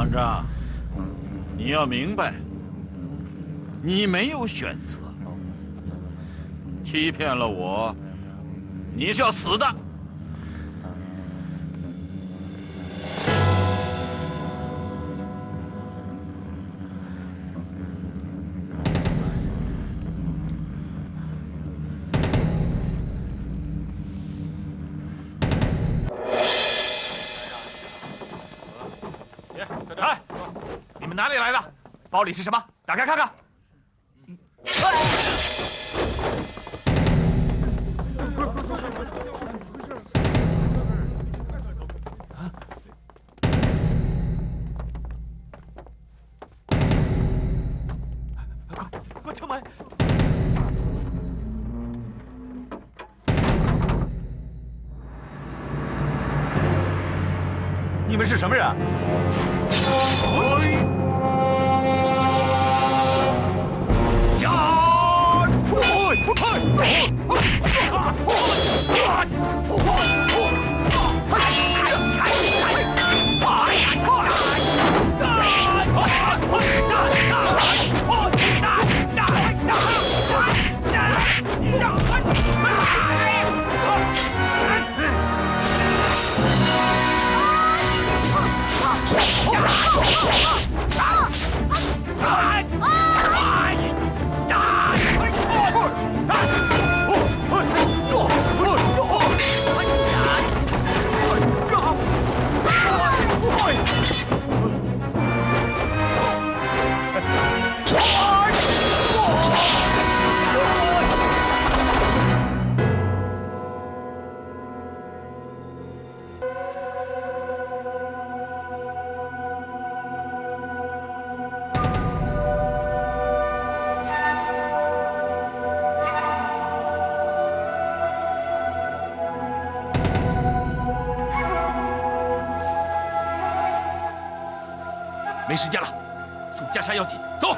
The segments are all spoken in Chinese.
方丈，你要明白，你没有选择，欺骗了我，你是要死的。哎，你们哪里来的？包里是什么？打开看看。快敲门！你们是什么人？ 没时间了，送袈裟要紧，走！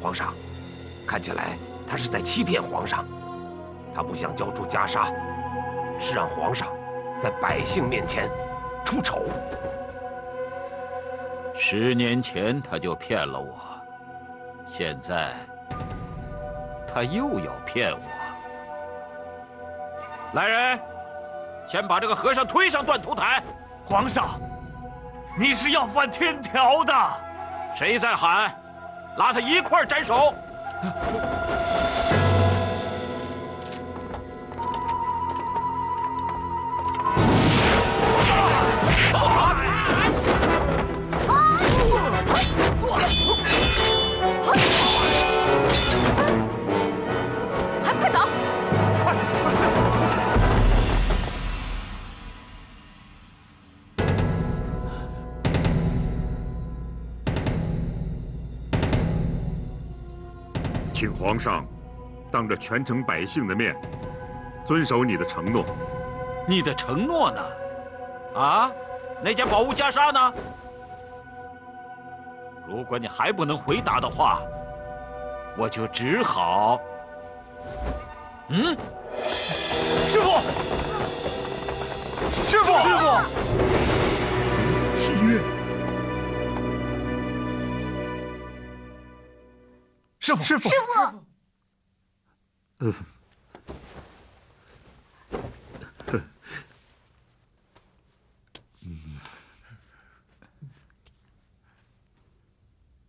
皇上，看起来他是在欺骗皇上。他不想交出袈裟，是让皇上在百姓面前出丑。10年前他就骗了我，现在他又要骗我。来人，先把这个和尚推上断头台。皇上，你是要犯天条的。谁在喊？拉他一块儿斩首！还快走！请皇上当着全城百姓的面，遵守你的承诺。你的承诺呢？啊，那件宝物袈裟呢？如果你还不能回答的话，我就只好……师傅，师傅，师傅，喜悦，师傅，师傅，师傅，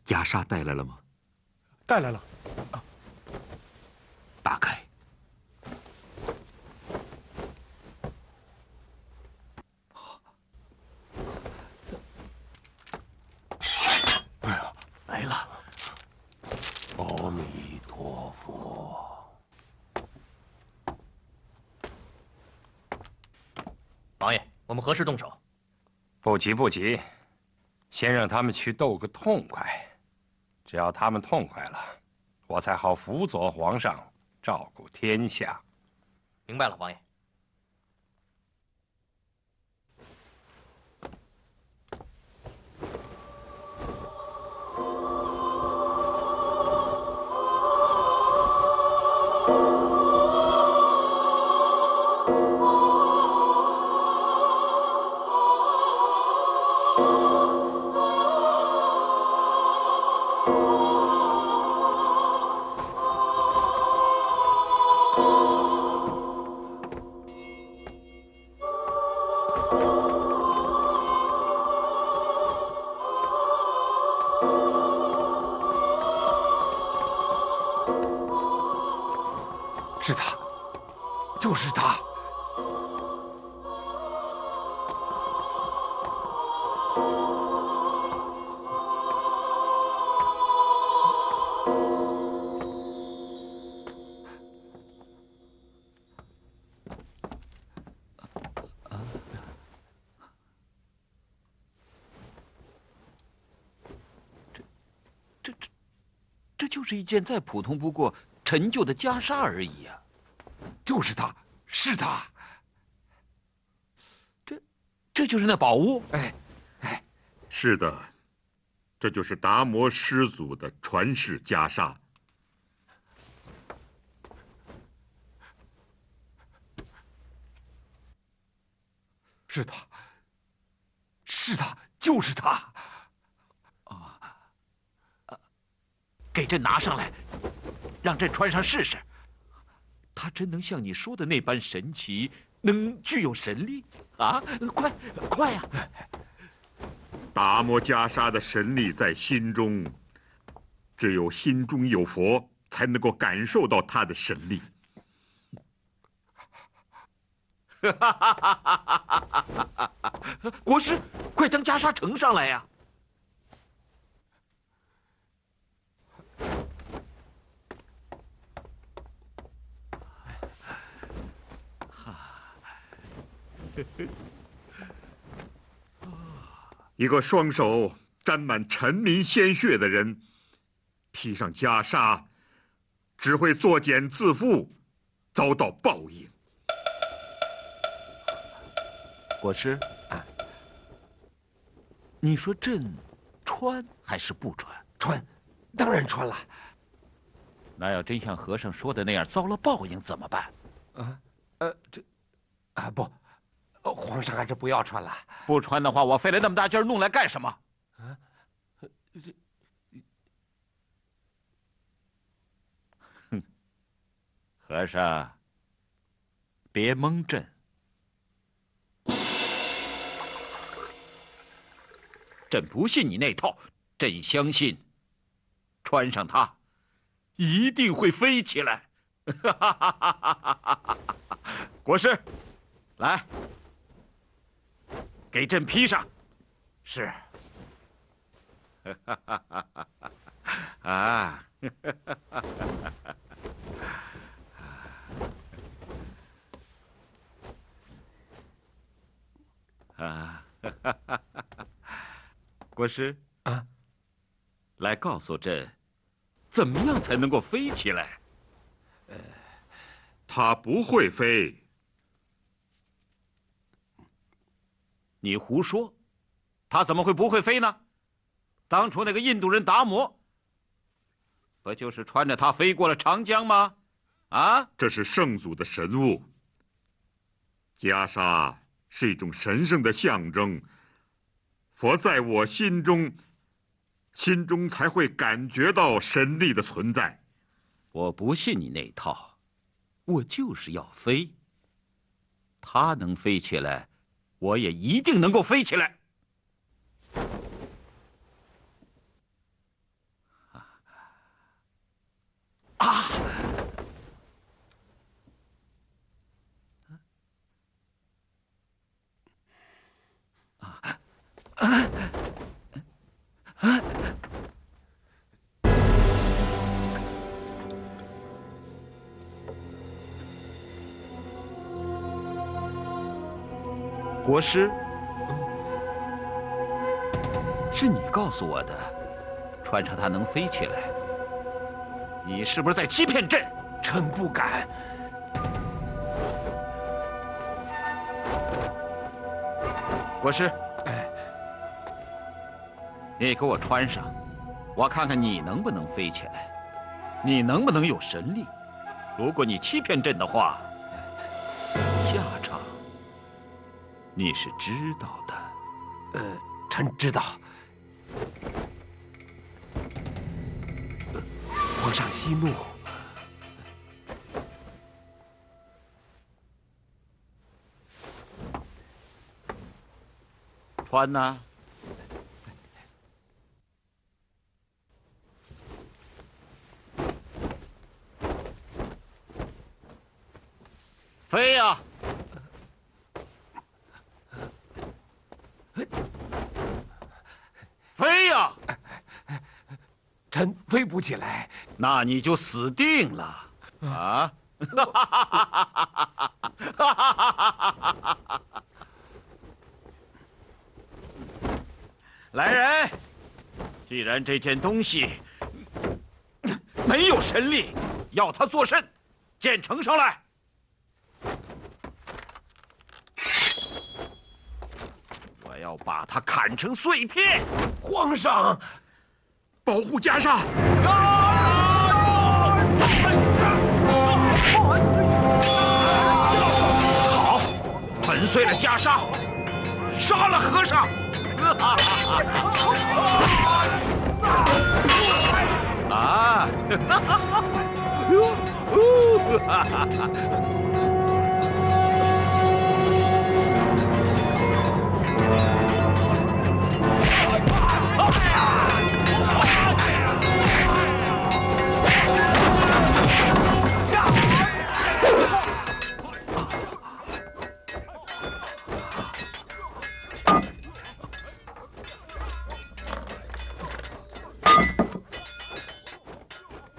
袈裟带来了吗？带来了。打开。哎呀，王爷，我们何时动手？不急不急，先让他们去斗个痛快。只要他们痛快了，我才好辅佐皇上，照顾天下。明白了，王爷。是他，就是他。这就是一件再普通不过陈旧的袈裟而已啊！就是他，是他。这就是那宝物？哎，是的，这就是达摩师祖的传世袈裟。是他，是他，就是他。给朕拿上来，让朕穿上试试。他真能像你说的那般神奇，能具有神力啊！快呀！达摩袈裟的神力在心中，只有心中有佛，才能够感受到它的神力。国师，快将袈裟呈上来呀！一个双手沾满臣民鲜血的人，披上袈裟，只会作茧自缚，遭到报应。国师，你说朕穿还是不穿？穿，当然穿了。那要真像和尚说的那样遭了报应怎么办？不，皇上还是不要穿了。不穿的话，我费了那么大劲儿弄来干什么？哼，和尚，别蒙朕。朕不信你那套，朕相信，穿上它，一定会飞起来。国师，来，给朕披上。是。啊！啊！国师啊，来告诉朕，怎么样才能够飞起来？它不会飞。你胡说，他怎么会不会飞呢？当初那个印度人达摩，不就是穿着它飞过了长江吗？啊！这是圣祖的神物。袈裟是一种神圣的象征，佛在我心中才会感觉到神力的存在。我不信你那套，我就是要飞。它能飞起来，我也一定能够飞起来。啊！国师，是你告诉我的，穿上它能飞起来。你是不是在欺骗朕？臣不敢。国师，你给我穿上，我看看你能不能飞起来，你能不能有神力。如果你欺骗朕的话，下场你是知道的。臣知道。皇上息怒。穿呐！飞呀！飞呀！臣飞不起来。那你就死定了啊！来人！既然这件东西没有神力，要它作甚？剑呈上来！我要把它砍成碎片！皇上，保护袈裟！好，粉碎了袈裟，杀了和尚！啊！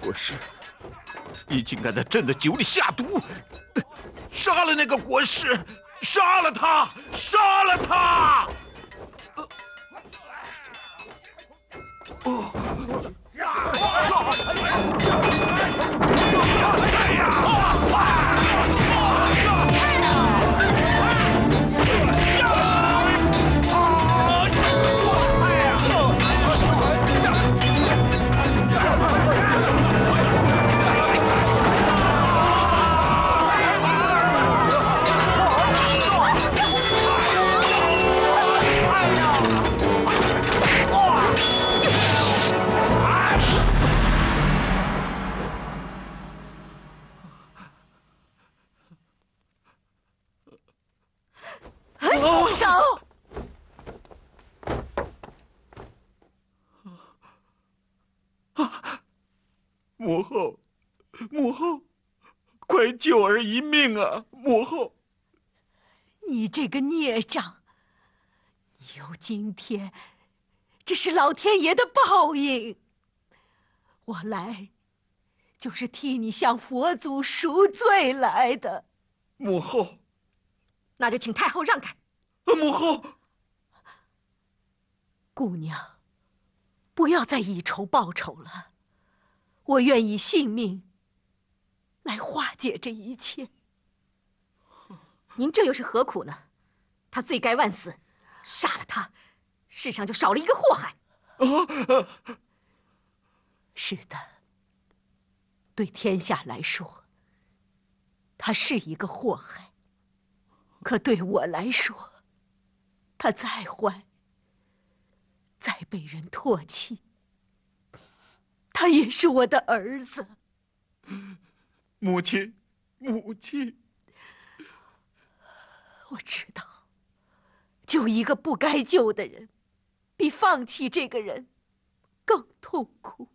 国师，你竟敢在朕的酒里下毒，杀了那个国师，杀了他，杀了他！住手！母后，母后，快救儿一命啊！母后，你这个孽障，有今天，这是老天爷的报应。我来，就是替你向佛祖赎罪来的。母后，那就请太后让开。母后，姑娘，不要再以仇报仇了。我愿以性命来化解这一切。您这又是何苦呢？他罪该万死，杀了他，世上就少了一个祸害。是的，对天下来说，他是一个祸害。可对我来说，他再坏，再被人唾弃，他也是我的儿子。母亲，母亲，我知道，救一个不该救的人，比放弃这个人更痛苦。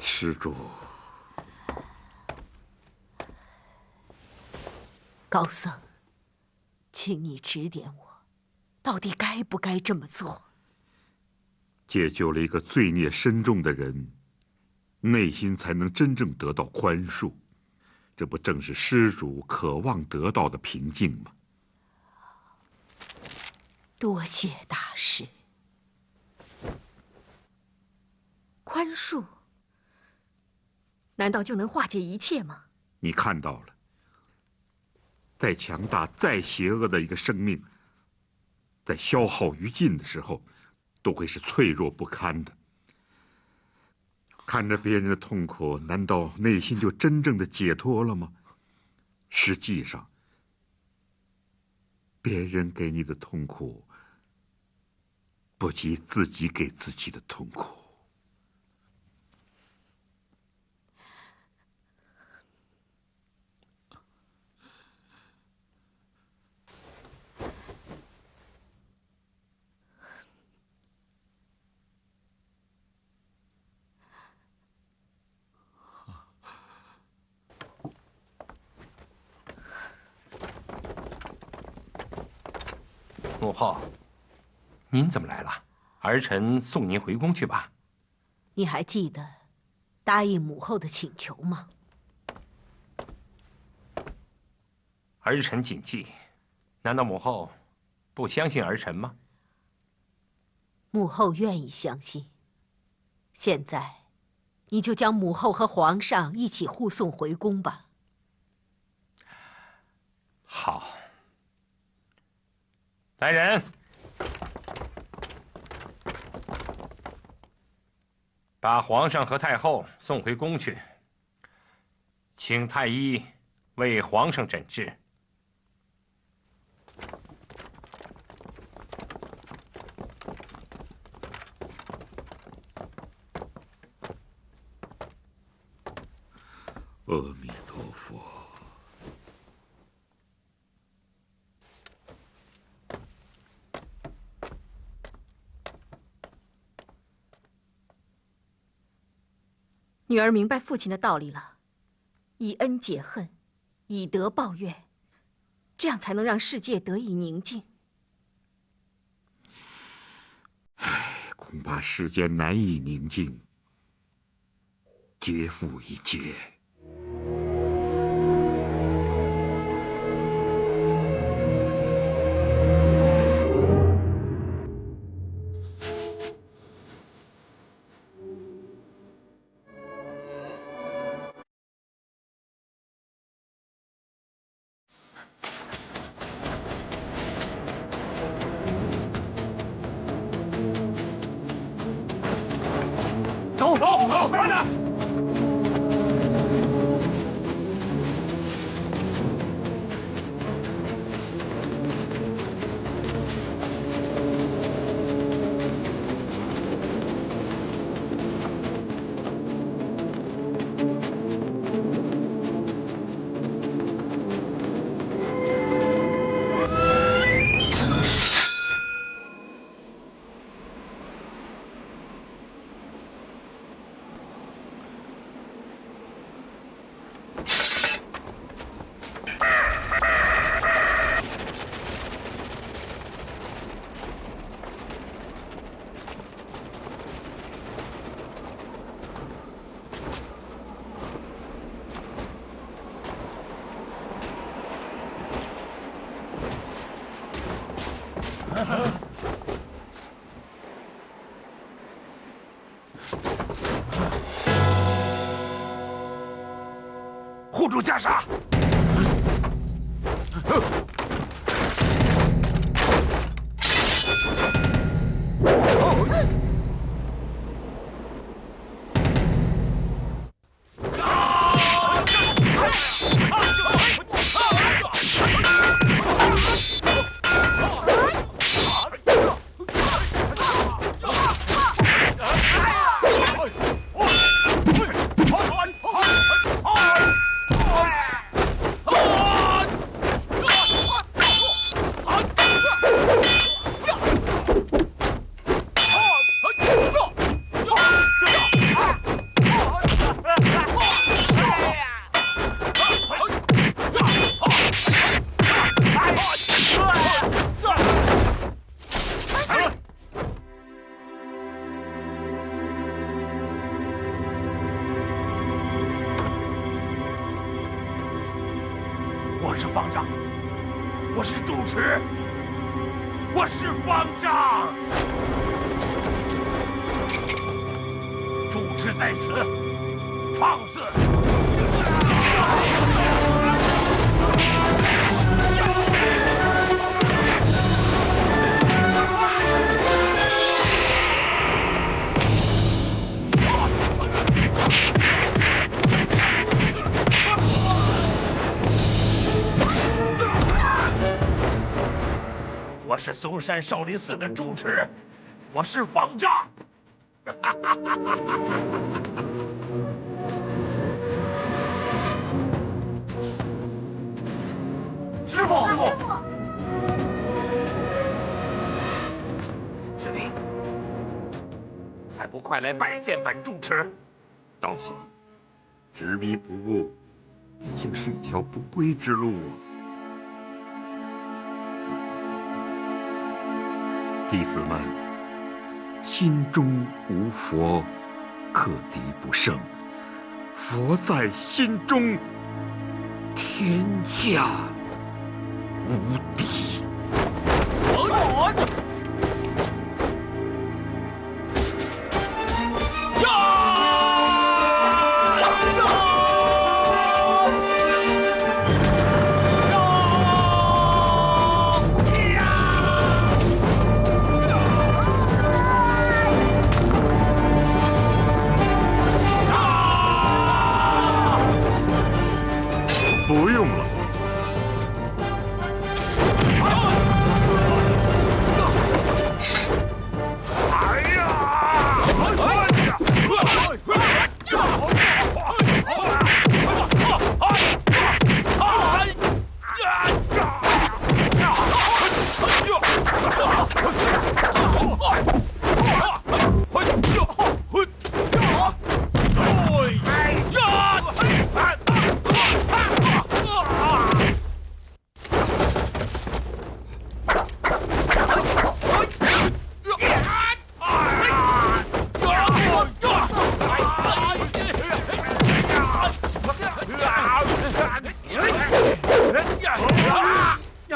施主，高僧，请你指点我，到底该不该这么做？解救了一个罪孽深重的人，内心才能真正得到宽恕。这不正是施主渴望得到的平静吗？多谢大师。宽恕，难道就能化解一切吗？你看到了，再强大、再邪恶的一个生命，在消耗殆尽的时候，都会是脆弱不堪的。看着别人的痛苦，难道内心就真正的解脱了吗？实际上，别人给你的痛苦，不及自己给自己的痛苦。母后，您怎么来了？儿臣送您回宫去吧。你还记得答应母后的请求吗？儿臣谨记。难道母后不相信儿臣吗？母后愿意相信。现在，你就将母后和皇上一起护送回宫吧。好。来人，把皇上和太后送回宫去，请太医为皇上诊治。阿弥陀佛。女儿明白父亲的道理了，以恩解恨，以德报怨，这样才能让世界得以宁静。恐怕世间难以宁静，劫复一劫。走，慢点！护住袈裟！方丈，我是主持，我是方丈。主持在此，放肆！我是嵩山少林寺的主持，我是方丈。师傅，师弟，还不快来拜见本住持？道行，执迷不悟，竟是一条不归之路啊！弟子们心中无佛，克敌不胜。佛在心中，天下无敌。不用了。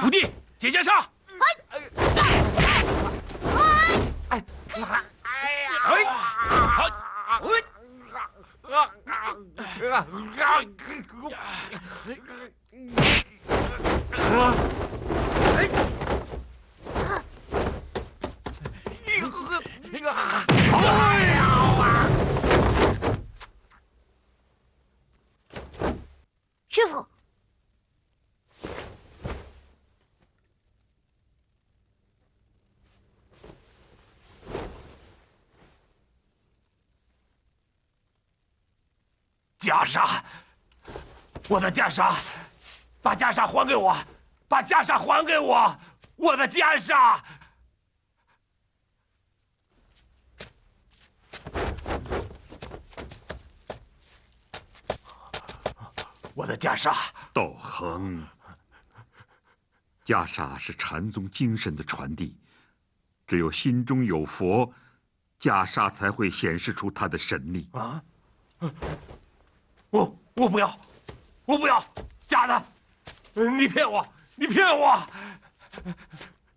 五弟，解袈裟！师傅，袈裟，我的袈裟，把袈裟还给我，把袈裟还给我，我的袈裟。我的袈裟。道恒，袈裟是禅宗精神的传递，只有心中有佛，袈裟才会显示出它的神力。啊！我不要，我不要，假的！你骗我，你骗我！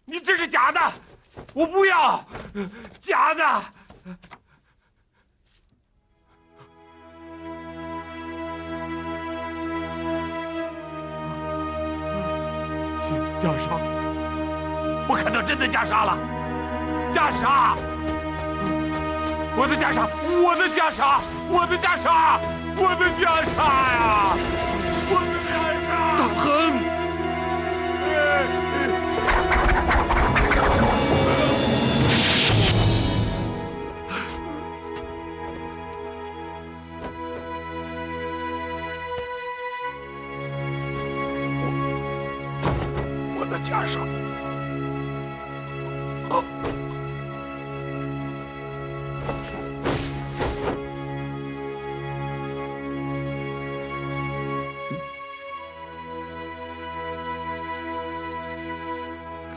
你这是假的，我不要，假的！袈裟，我看到真的袈裟了，袈裟！我的袈裟，我的袈裟，我的袈裟，我的袈裟呀！我的袈裟！道恒。我的袈裟。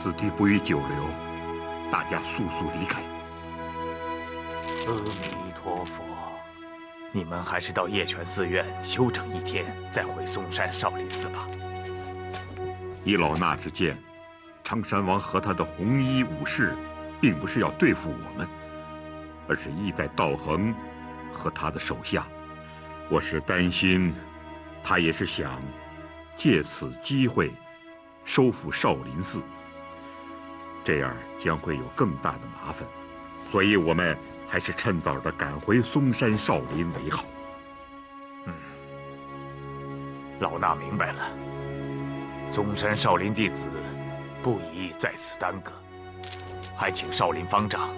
此地不宜久留，大家速速离开。阿弥陀佛，你们还是到叶泉寺院休整一天，再回嵩山少林寺吧。以老衲之见，常山王和他的红衣武士，并不是要对付我们，而是意在道衡和他的手下。我是担心，他也是想借此机会收复少林寺，这样将会有更大的麻烦，所以我们还是趁早的赶回嵩山少林为好。老衲明白了，嵩山少林弟子不宜在此耽搁，还请少林方丈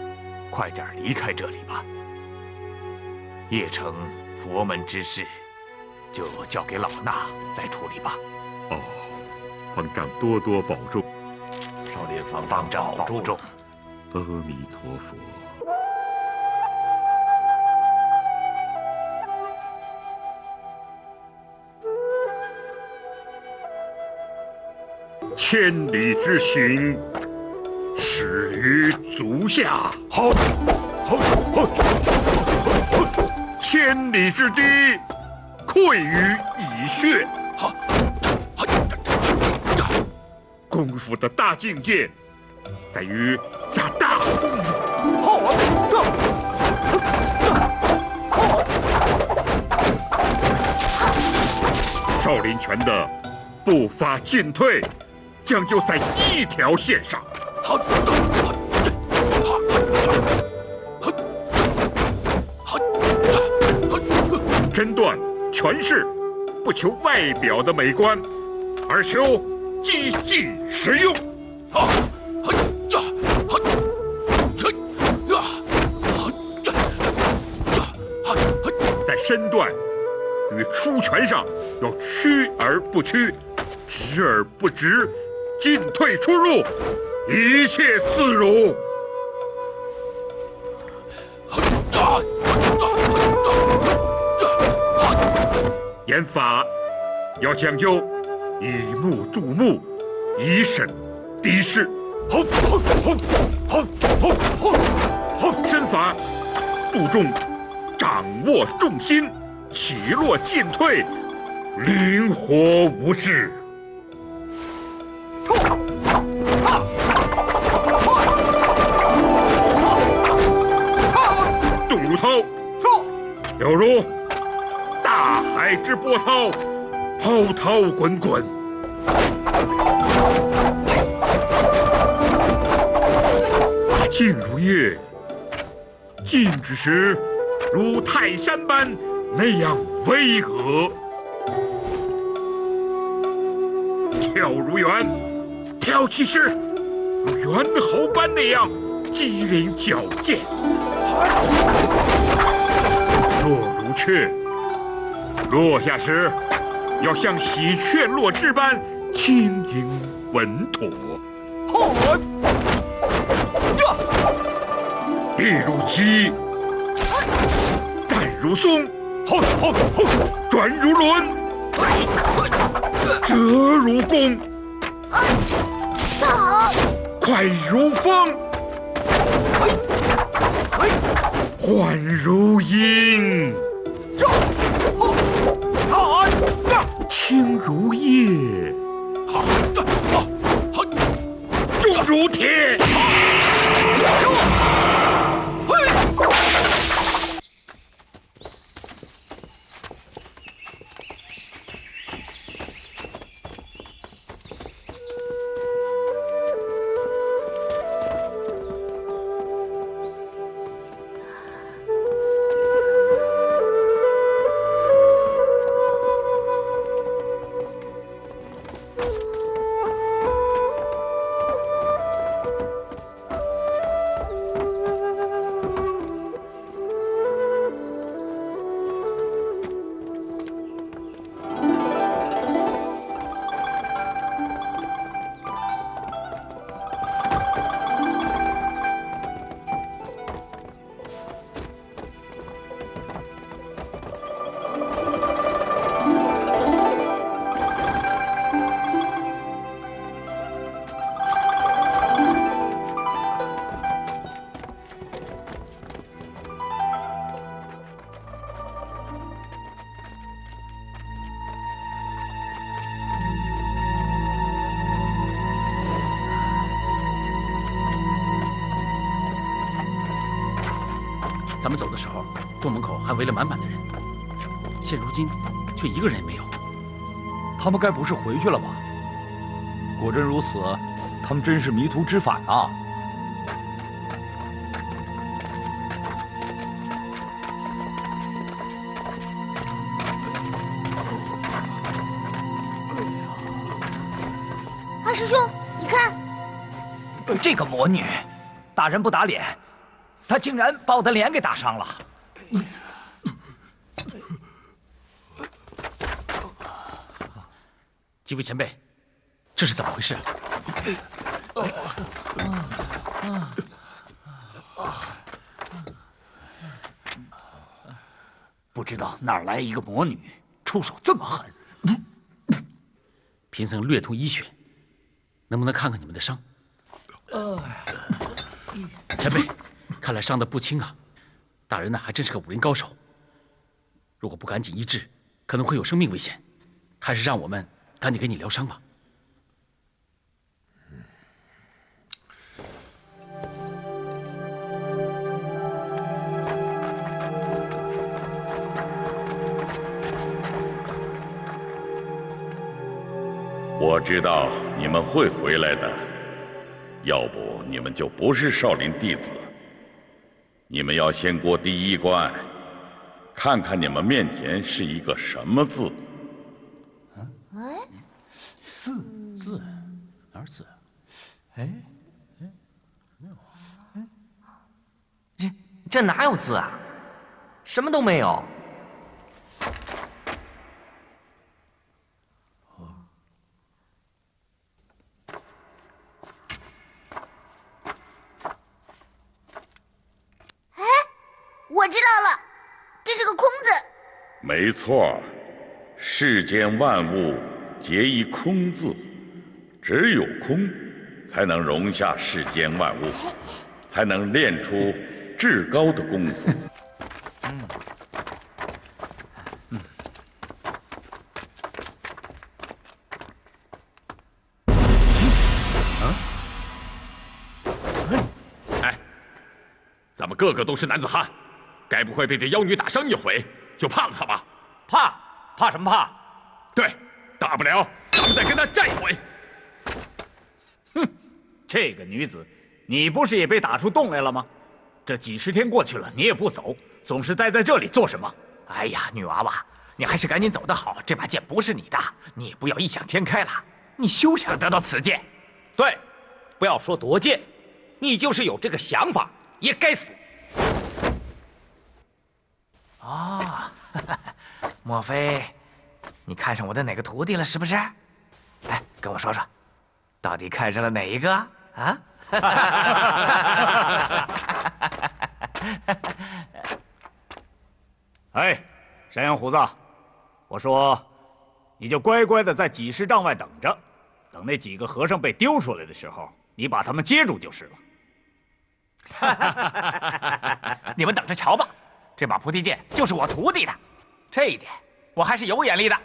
快点离开这里吧。邺城佛门之事，就交给老衲来处理吧。哦，方丈多多保重。少林方丈保重。阿弥陀佛。千里之行，始于足下。好，千里之堤，溃于蚁穴。好，功夫的大境界，在于下大功夫。少林拳的步伐进退，将就在一条线上。身段拳式，不求外表的美观，而求积极实用。在身段与出拳上，要屈而不屈，直而不直，进退出入，一切自如。演法要讲究以目度目，以审敌势。身法注重掌握重心，起落进退，灵活无滞。动如涛，有如大海之波涛，滔滔滚滚。静如夜，静之时如泰山般那样巍峨；跳如猿，跳起时如猿猴般那样机灵矫健；落如雀，落下时要像喜鹊落枝般轻盈稳妥；立如鸡，站如松，转如轮，折如弓，快如风，缓如鹰，轻如叶，重如铁。咱们走的时候，洞门口还围了满满的人，现如今却一个人也没有。他们该不是回去了吧？果真如此，他们真是迷途知返啊！二师兄，你看，这个魔女，打人不打脸，她竟然把我的脸给打伤了。几位前辈，这是怎么回事？不知道哪儿来一个魔女，出手这么狠。贫僧略通医学，能不能看看你们的伤？前辈，看来伤得不轻啊！大人呢，还真是个武林高手。如果不赶紧医治，可能会有生命危险。还是让我们赶紧给你疗伤吧。我知道你们会回来的，要不你们就不是少林弟子。你们要先过第一关，看看你们面前是一个什么字。字哪儿字？这哪有字啊？什么都没有。我知道了，这是个空字。没错，世间万物皆一空字，只有空，才能容下世间万物，才能练出至高的功夫。哎，咱们个个都是男子汉，该不会被这妖女打伤一回就怕了她吧？怕什么怕？对，大不了咱们再跟她战一回。哼，这个女子，你不是也被打出洞来了吗？这几十天过去了，你也不走，总是待在这里做什么？哎呀，女娃娃，你还是赶紧走得好，这把剑不是你的，你也不要异想天开了，你休想得到此剑。对，不要说夺剑，你就是有这个想法，也该死。哦，莫非你看上我的哪个徒弟了？是不是？哎，跟我说说，到底看上了哪一个啊？哎，山羊胡子，我说，你就乖乖的在几十丈外等着，等那几个和尚被丢出来的时候，你把他们接住就是了。你们等着瞧吧，这把菩提剑就是我徒弟的，这一点我还是有眼力的。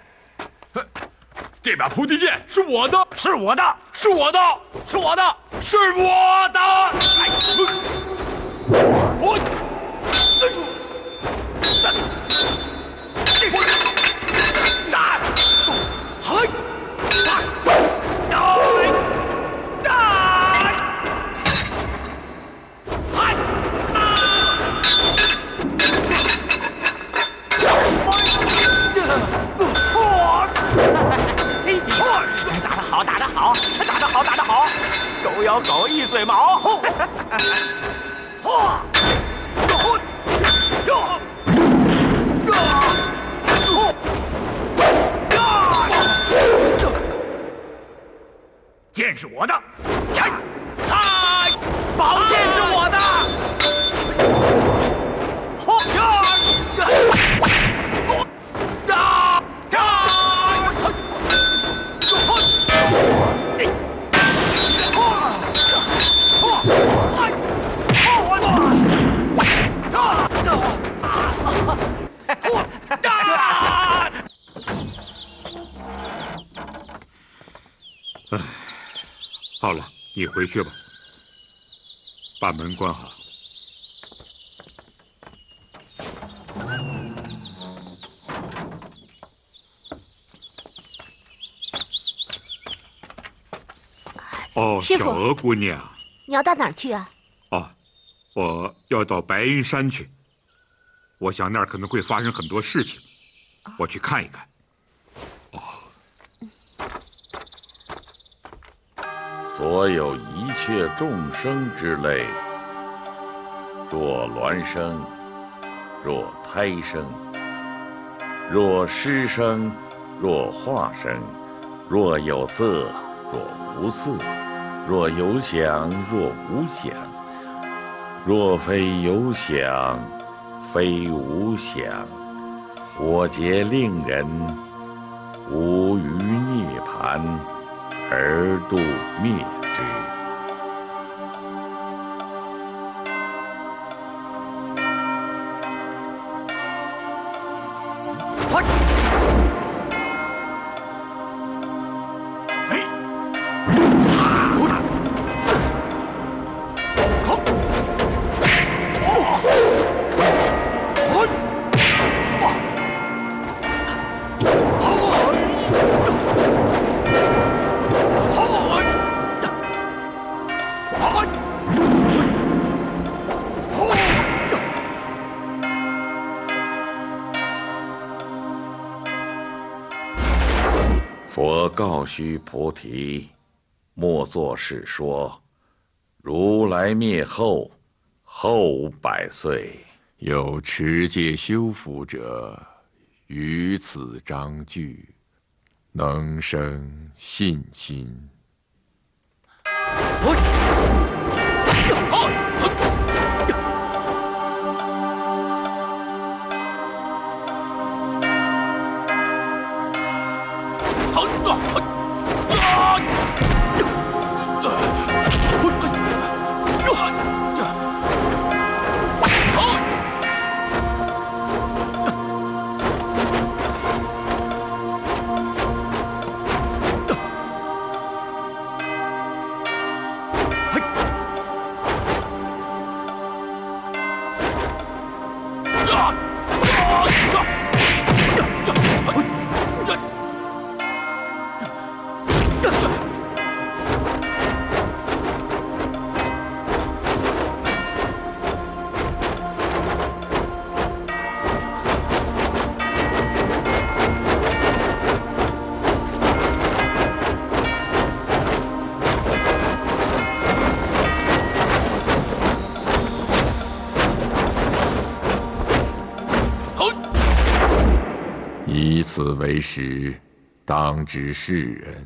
这把菩提剑是我的，是我的，是我的，是我的，是我的！我。打得好，狗咬狗，一嘴毛。剑是我的，宝剑是我的。好了，你回去吧，把门关好。哦，师傅小娥姑娘。你要到哪儿去啊？哦，我要到白云山去。我想那儿可能会发生很多事情，我去看一看。哦。所有一切众生之类，若孪生，若胎生，若湿生，若化生，若有色，若无色，若有想，若无想，若非有想，非无想，我皆令人无余涅盘而度灭之。佛告须菩提：莫作是说，如来灭后，后500岁。有持戒修福者，于此章句，能生信心。以此为食，当知世人。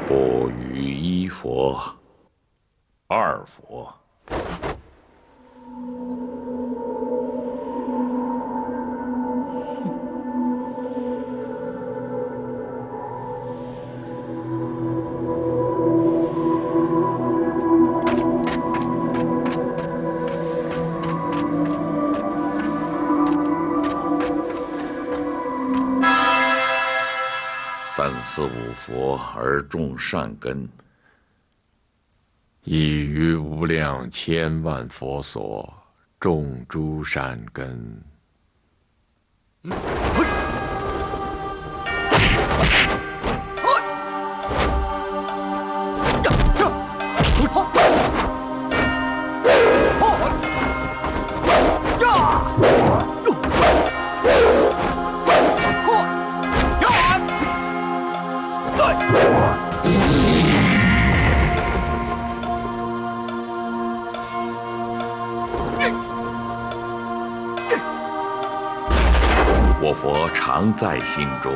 不与一佛，二佛。3、4、5佛而种善根，亦于无量千万佛所种诸善根。常在心中。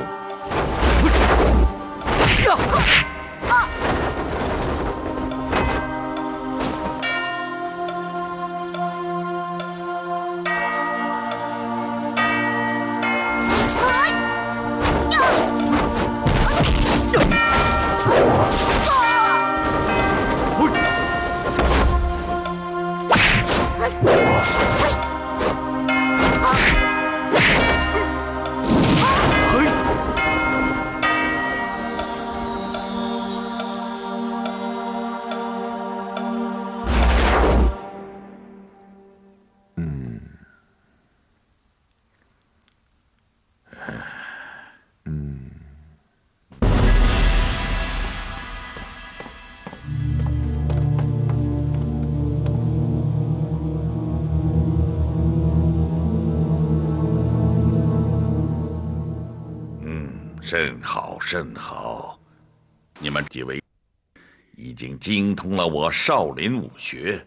甚好，甚好！你们几位已经精通了我少林武学，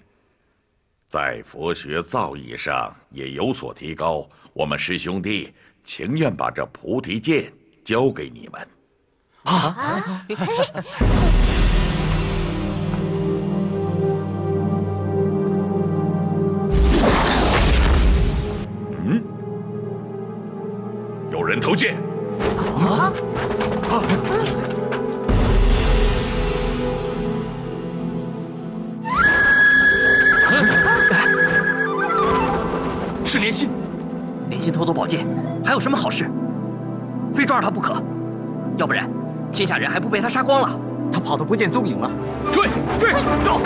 在佛学造诣上也有所提高。我们师兄弟情愿把这菩提剑交给你们。嗯，有人投剑。是连心，连心偷走宝剑，还有什么好事？非抓着他不可，要不然天下人还不被他杀光了。他跑得不见踪影了，追，走！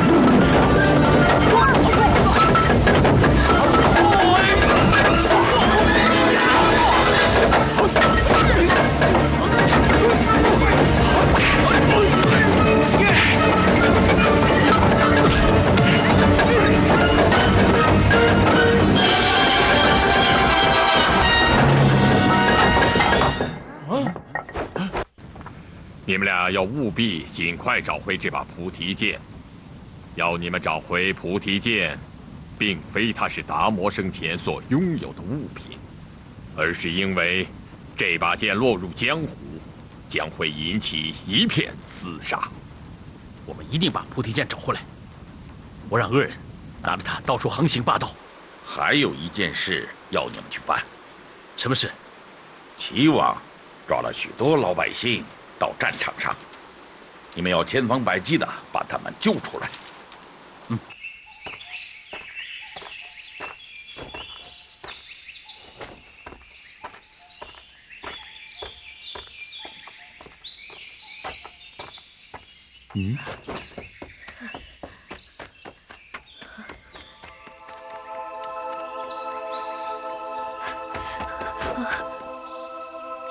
你们俩要务必尽快找回这把菩提剑。要你们找回菩提剑，并非它是达摩生前所拥有的物品，而是因为这把剑落入江湖，将会引起一片厮杀。我们一定把菩提剑找回来。我让恶人拿着它到处横行霸道。还有一件事要你们去办。什么事？齐王抓了许多老百姓到战场上，你们要千方百计的把他们救出来。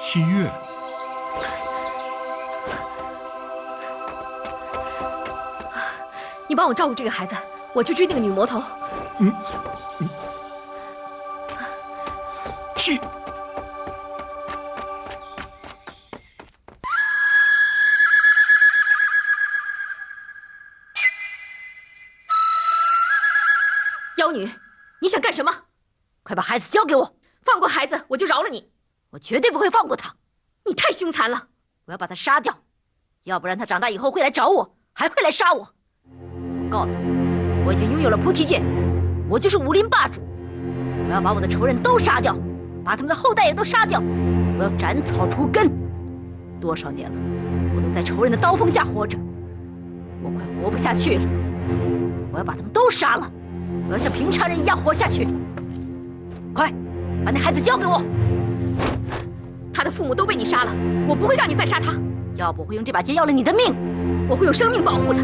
西月，你帮我照顾这个孩子，我去追那个女魔头。去。妖女，你想干什么？快把孩子交给我！放过孩子，我就饶了你。我绝对不会放过他！你太凶残了！我要把他杀掉，要不然他长大以后会来找我，还会来杀我。我告诉你，我已经拥有了菩提剑，我就是武林霸主。我要把我的仇人都杀掉，把他们的后代也都杀掉。我要斩草除根。多少年了，我都在仇人的刀锋下活着，我快活不下去了。我要把他们都杀了，我要像平常人一样活下去。快，把那孩子交给我！他的父母都被你杀了，我不会让你再杀他。要不我会用这把剑要了你的命，我会用生命保护他。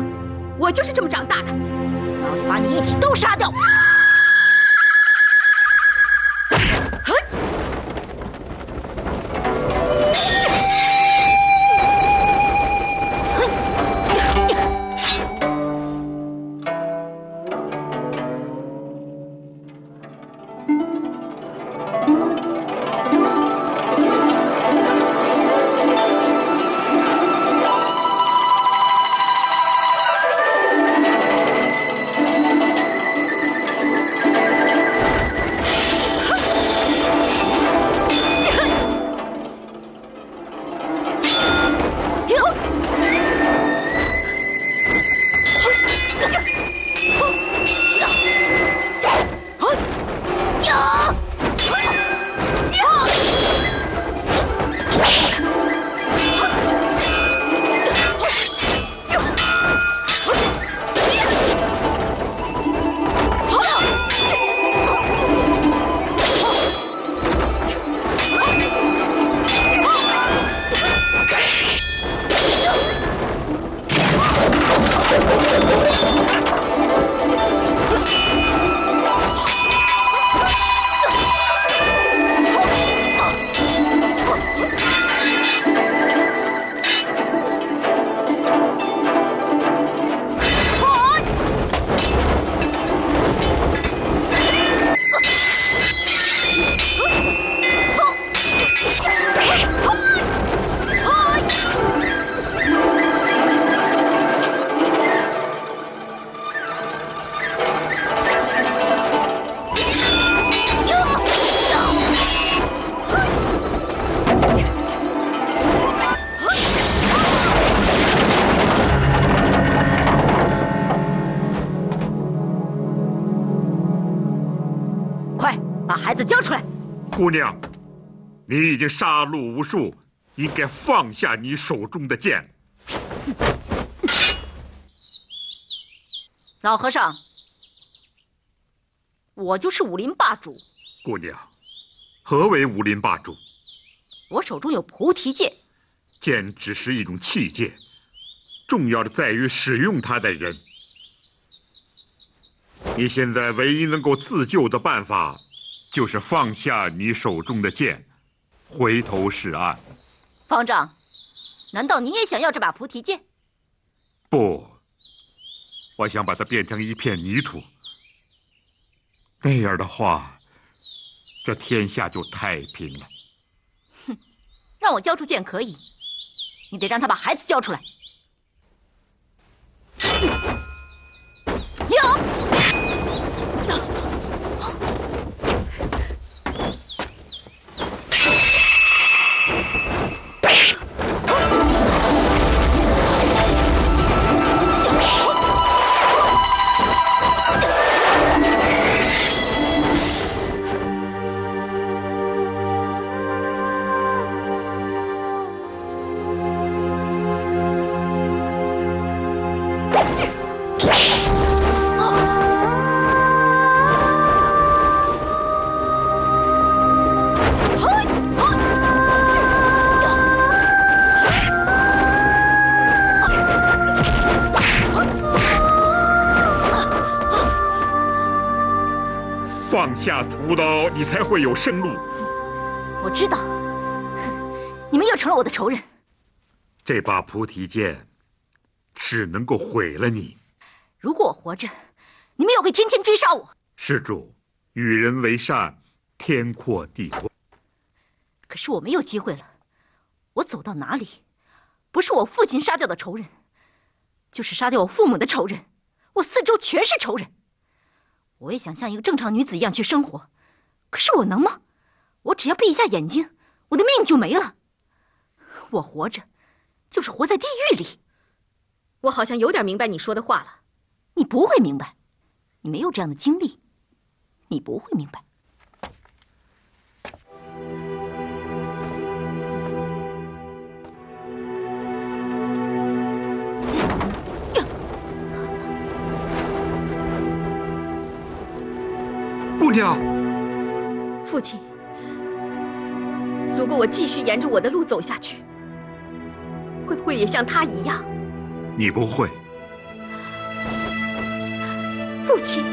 我就是这么长大的。那我就把你一起都杀掉。姑娘，你已经杀戮无数，应该放下你手中的剑。老和尚，我就是武林霸主。姑娘，何为武林霸主？我手中有菩提剑。剑只是一种器械，重要的在于使用它的人。你现在唯一能够自救的办法，就是放下你手中的剑，回头是岸。方丈，难道你也想要这把菩提剑？不，我想把它变成一片泥土。那样的话，这天下就太平了。哼，让我交出剑可以，你得让他把孩子交出来。放下屠刀，你才会有生路。我知道，你们又成了我的仇人。这把菩提剑只能够毁了你。如果我活着，你们又会天天追杀我。施主，与人为善，天阔地阔。可是我没有机会了，我走到哪里，不是我父亲杀掉的仇人，就是杀掉我父母的仇人，我四周全是仇人。我也想像一个正常女子一样去生活，可是我能吗？我只要闭一下眼睛，我的命就没了。我活着，就是活在地狱里。我好像有点明白你说的话了。你不会明白，你没有这样的经历，你不会明白。姑娘，父亲，如果我继续沿着我的路走下去，会不会也像他一样？你不会。父亲，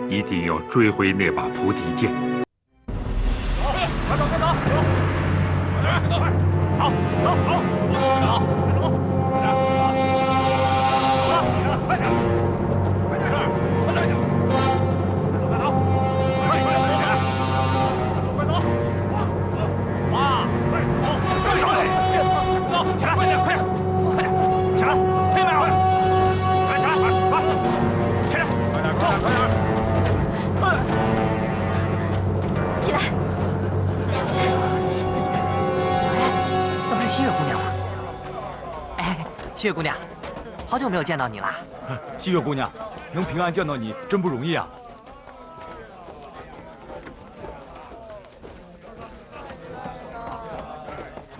一定要追回那把菩提剑。快走，快走，快走，好，走，好，走，快走，快点，快点，快点，快走，快走，快点，快走，哇，快走，快走，走，起来，快点，快点，快点，起来，妹妹，快起来，快，起来，快点，快点，快点，起来。那不是西月姑娘吗？哎，西月姑娘，好久没有见到你了。西月姑娘，能平安见到你真不容易啊！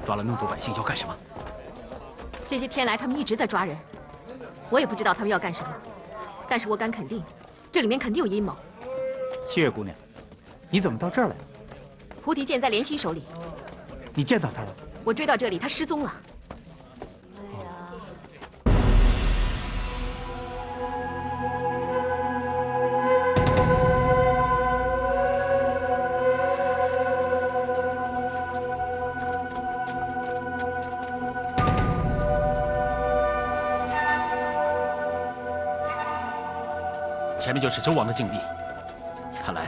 抓了那么多百姓要干什么？这些天来，他们一直在抓人，我也不知道他们要干什么，但是我敢肯定，这里面肯定有阴谋。西月姑娘，你怎么到这儿来了？菩提剑在莲溪手里，你见到他了？我追到这里，他失踪了。前面就是周王的境地，看来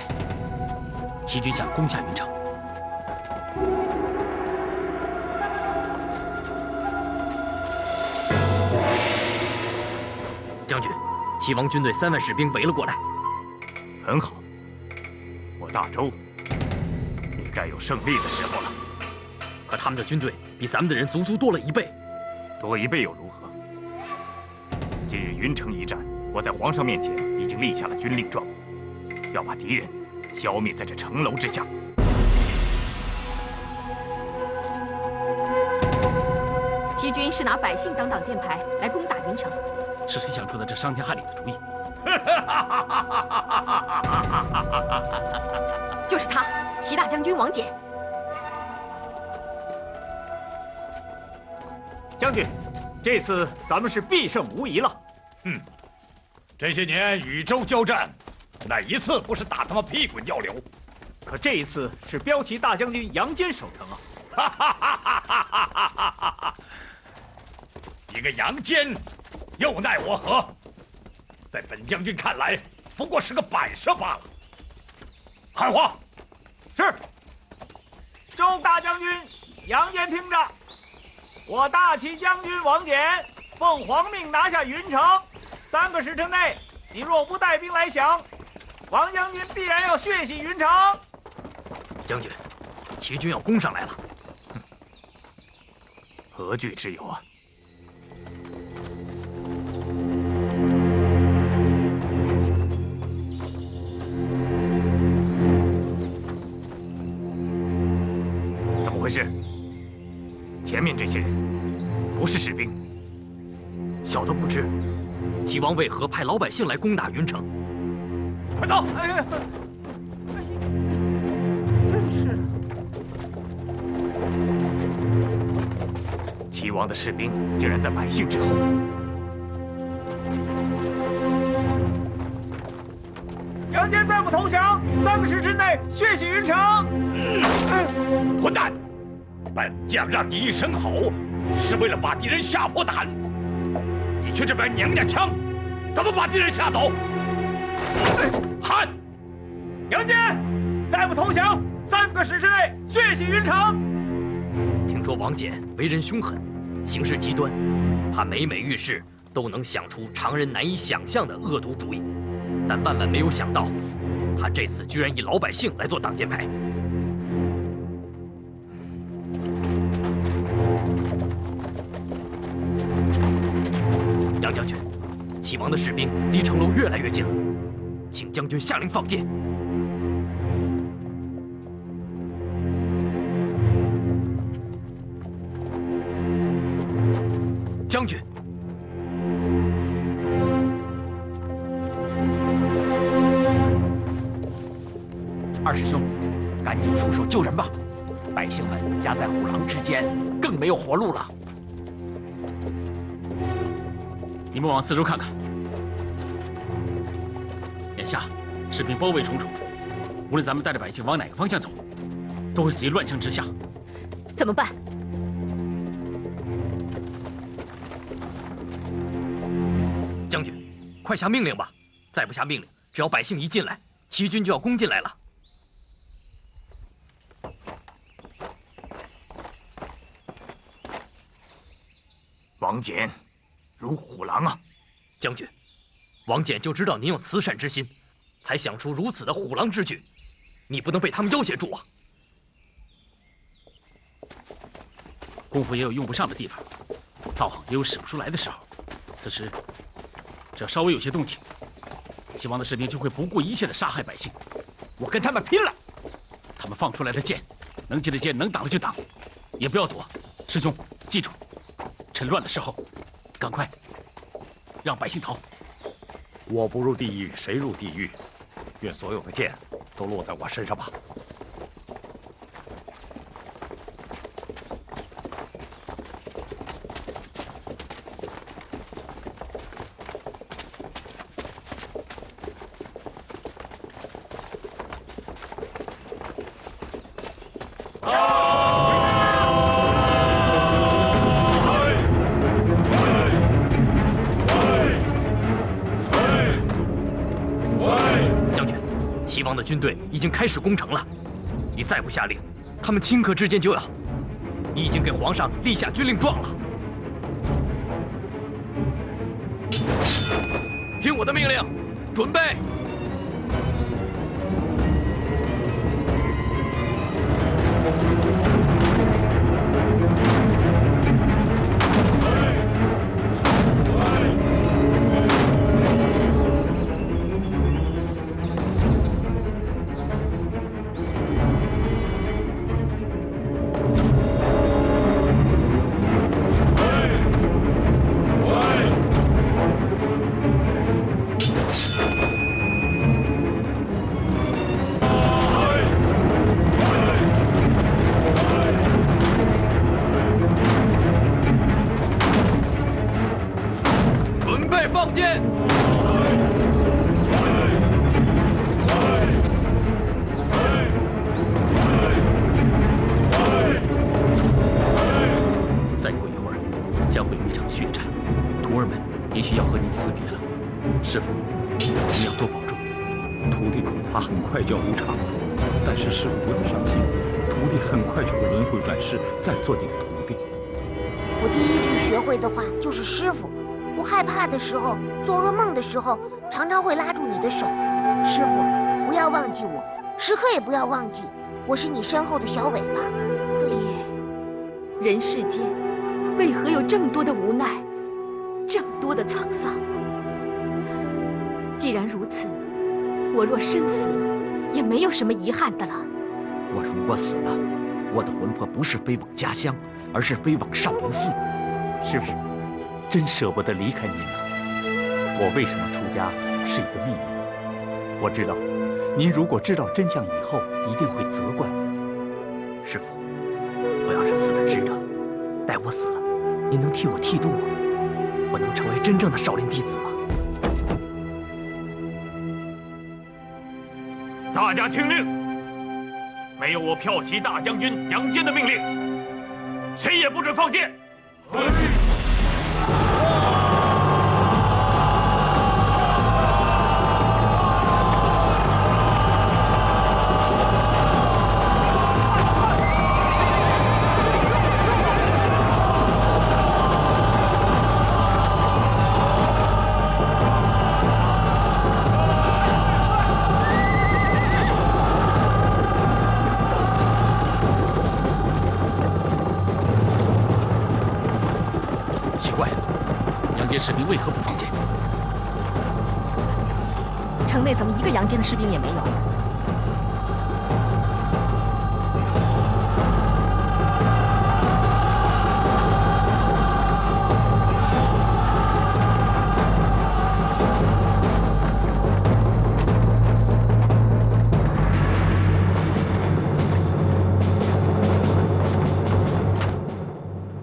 齐军想攻下云城。将军，齐王军队3万士兵围了过来。很好，我大周也该有胜利的时候了。可他们的军队比咱们的人足足多了1倍，多1倍又如何？今日云城一战，我在皇上面前已经经立下了军令状，要把敌人消灭在这城楼之下。齐军是拿百姓当挡箭牌来攻打云城，是谁想出的这伤天害理的主意？就是他，齐大将军王翦。将军，这次咱们是必胜无疑了。这些年禹州交战，哪一次不是打他妈屁滚尿流？可这一次是骠骑大将军杨坚守城啊！一个杨坚，又奈我何？在本将军看来，不过是个摆设罢了。喊话！是。周大将军杨坚听着，我大齐将军王翦奉皇命拿下云城，3个时辰内，你若不带兵来降，王将军必然要血洗云城。将军，齐军要攻上来了。何惧之有啊？怎么回事？前面这些人不是士兵，小的不知，齐王为何派老百姓来攻打云城？快走！哎呀，真是！齐王的士兵竟然在百姓之后。杨坚再不投降，3个时辰内血洗云城！混蛋！本将让你一声吼，是为了把敌人吓破胆。你去这边娘娘腔，怎么把敌人吓走？喊！杨坚，再不投降，3个时辰内血洗云城！听说王翦为人凶狠，行事极端，他每遇事都能想出常人难以想象的恶毒主意，但万万没有想到，他这次居然以老百姓来做挡箭牌。杨将军，齐王的士兵离城楼越来越近了，请将军下令放箭。将军，二师兄，赶紧出手救人吧！百姓们夹在虎狼之间，更没有活路了。你们往四周看看，眼下士兵包围重重，无论咱们带着百姓往哪个方向走，都会死于乱枪之下。怎么办？将军，快下命令吧！再不下命令，只要百姓一进来，齐军就要攻进来了。王翦，如虎狼啊！将军，王翦就知道您有慈善之心，才想出如此的虎狼之举，你不能被他们要挟住啊！功夫也有用不上的地方，道行也有使不出来的时候。此时，只要稍微有些动静，齐王的士兵就会不顾一切的杀害百姓。我跟他们拼了！他们放出来的箭，能接的接，能挡的就挡，也不要躲。师兄，记住，趁乱的时候，赶快让百姓逃。我不入地狱，谁入地狱？愿所有的箭都落在我身上吧。齐王的军队已经开始攻城了，你再不下令，他们顷刻之间就要……你已经给皇上立下军令状了。听我的命令，准备！师傅，你要多保重。徒弟恐怕很快就要无常了，但是师傅不要伤心，徒弟很快就会轮回转世，再做你的徒弟。我第一句学会的话就是师傅。我害怕的时候，做噩梦的时候，常常会拉住你的手。师傅，不要忘记我，时刻也不要忘记，我是你身后的小尾巴。爹，人世间为何有这么多的无奈，这么多的沧桑？既然如此，我若身死，也没有什么遗憾的了。我如果死了，我的魂魄不是飞往家乡，而是飞往少林寺。师傅，真舍不得离开您了。我为什么出家是一个秘密，我知道，您如果知道真相以后，一定会责怪我。师傅，我要是死了知道，待我死了，您能替我剃度吗？我能成为真正的少林弟子吗？大家听令，没有我骠骑大将军杨坚的命令，谁也不准放箭。士兵为何不放箭？城内怎么一个杨坚的士兵也没有？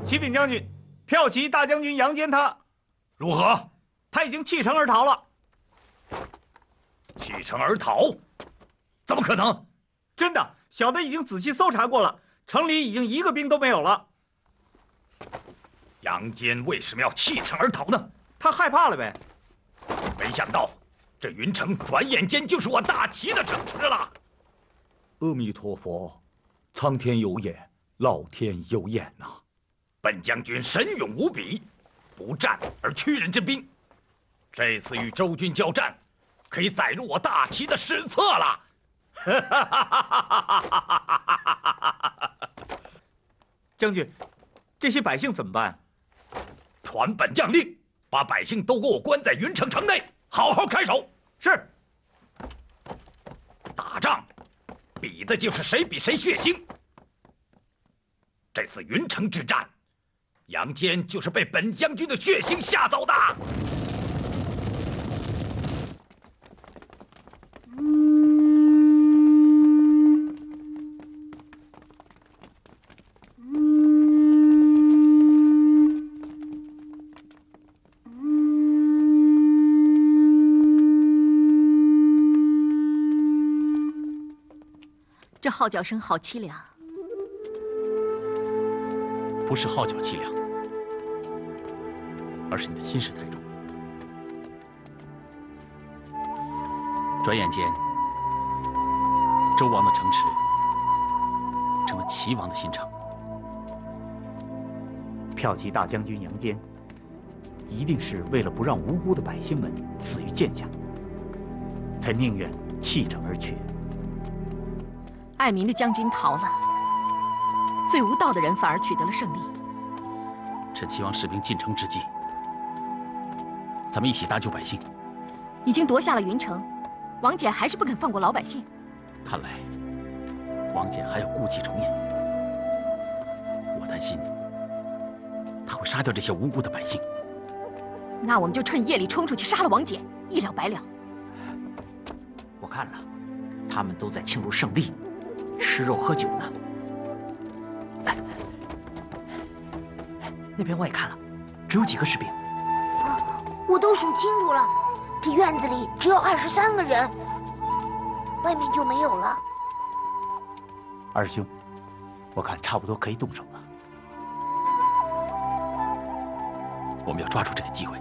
启禀将军，骠骑大将军杨坚他。如何？他已经弃城而逃了。弃城而逃？怎么可能？真的，小的已经仔细搜查过了，城里已经一个兵都没有了。杨坚为什么要弃城而逃呢？他害怕了呗。没想到，这云城转眼间就是我大齐的城池了。阿弥陀佛，苍天有眼，老天有眼呐！本将军神勇无比。不战而屈人之兵，这次与周军交战，可以载入我大齐的史册了。将军，这些百姓怎么办？传本将令，把百姓都给我关在云城城内，好好看守。是。打仗，比的就是谁比谁血腥。这次云城之战。杨坚就是被本将军的血腥吓走的。这号角声好凄凉。不是号角凄凉。而是你的心事太重。转眼间，周王的城池成了齐王的心肠。骠骑大将军杨坚，一定是为了不让无辜的百姓们死于剑下，才宁愿弃城而去。爱民的将军逃了，最无道的人反而取得了胜利。趁齐王士兵进城之际，咱们一起搭救百姓。已经夺下了云城，王翦还是不肯放过老百姓。看来，王翦还要故伎重演。我担心，他会杀掉这些无辜的百姓。那我们就趁夜里冲出去杀了王翦，一了百了。我看了，他们都在庆祝胜利，吃肉喝酒呢。那边我也看了，只有几个士兵。我都数清楚了，这院子里只有23个人，外面就没有了。二师兄，我看差不多可以动手了。我们要抓住这个机会。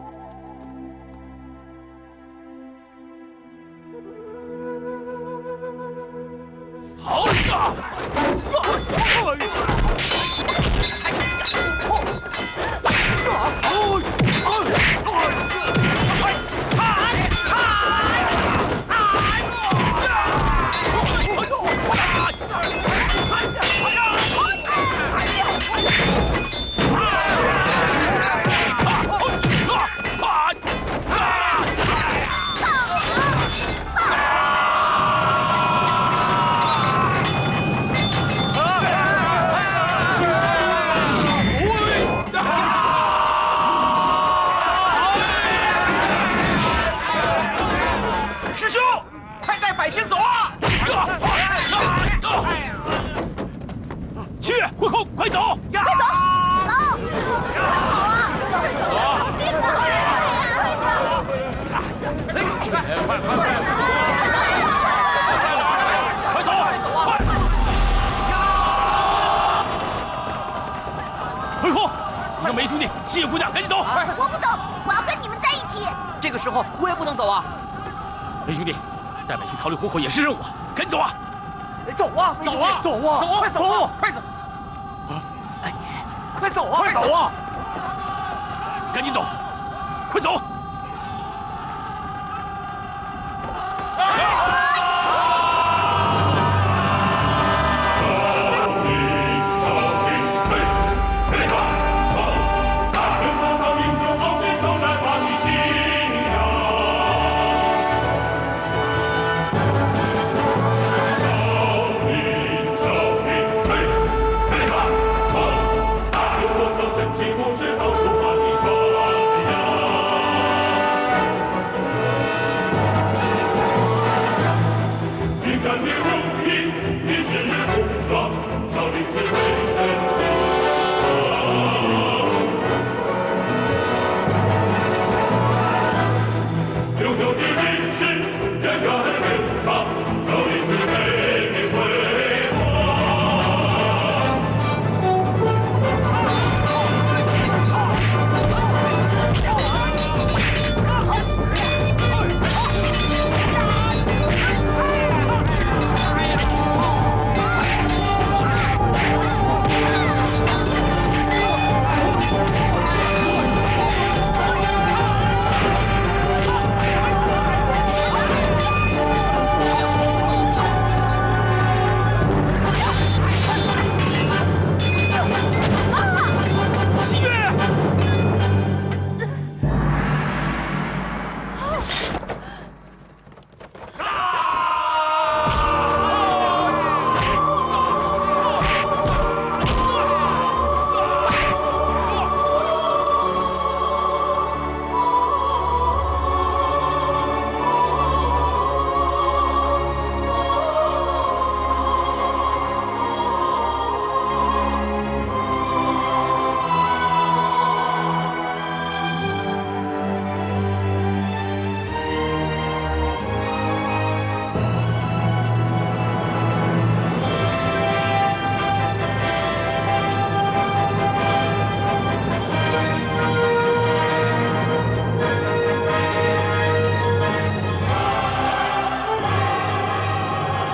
梅兄弟，西野姑娘，赶紧走！我不走，我要跟你们在一起。这个时候我也不能走啊！梅兄弟，带北去桃李湖口也是任务啊，赶紧走啊！走啊！走啊！走啊！走！快走！快走！快走啊！快走啊！赶紧走！快走！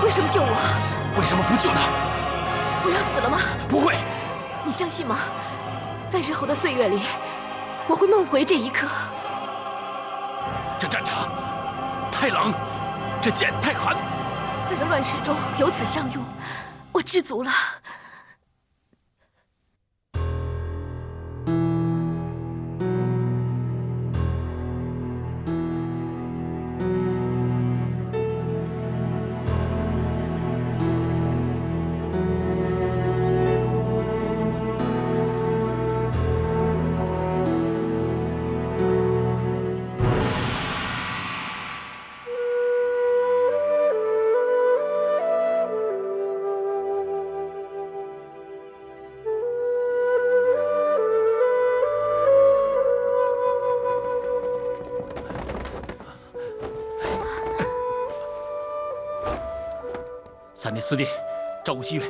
为什么救我？为什么不救呢？我要死了吗？不会。你相信吗？在日后的岁月里，我会梦回这一刻。这战场太冷，这剑太寒，在这乱世中有此相拥，我知足了。3年4列，照顾西岳。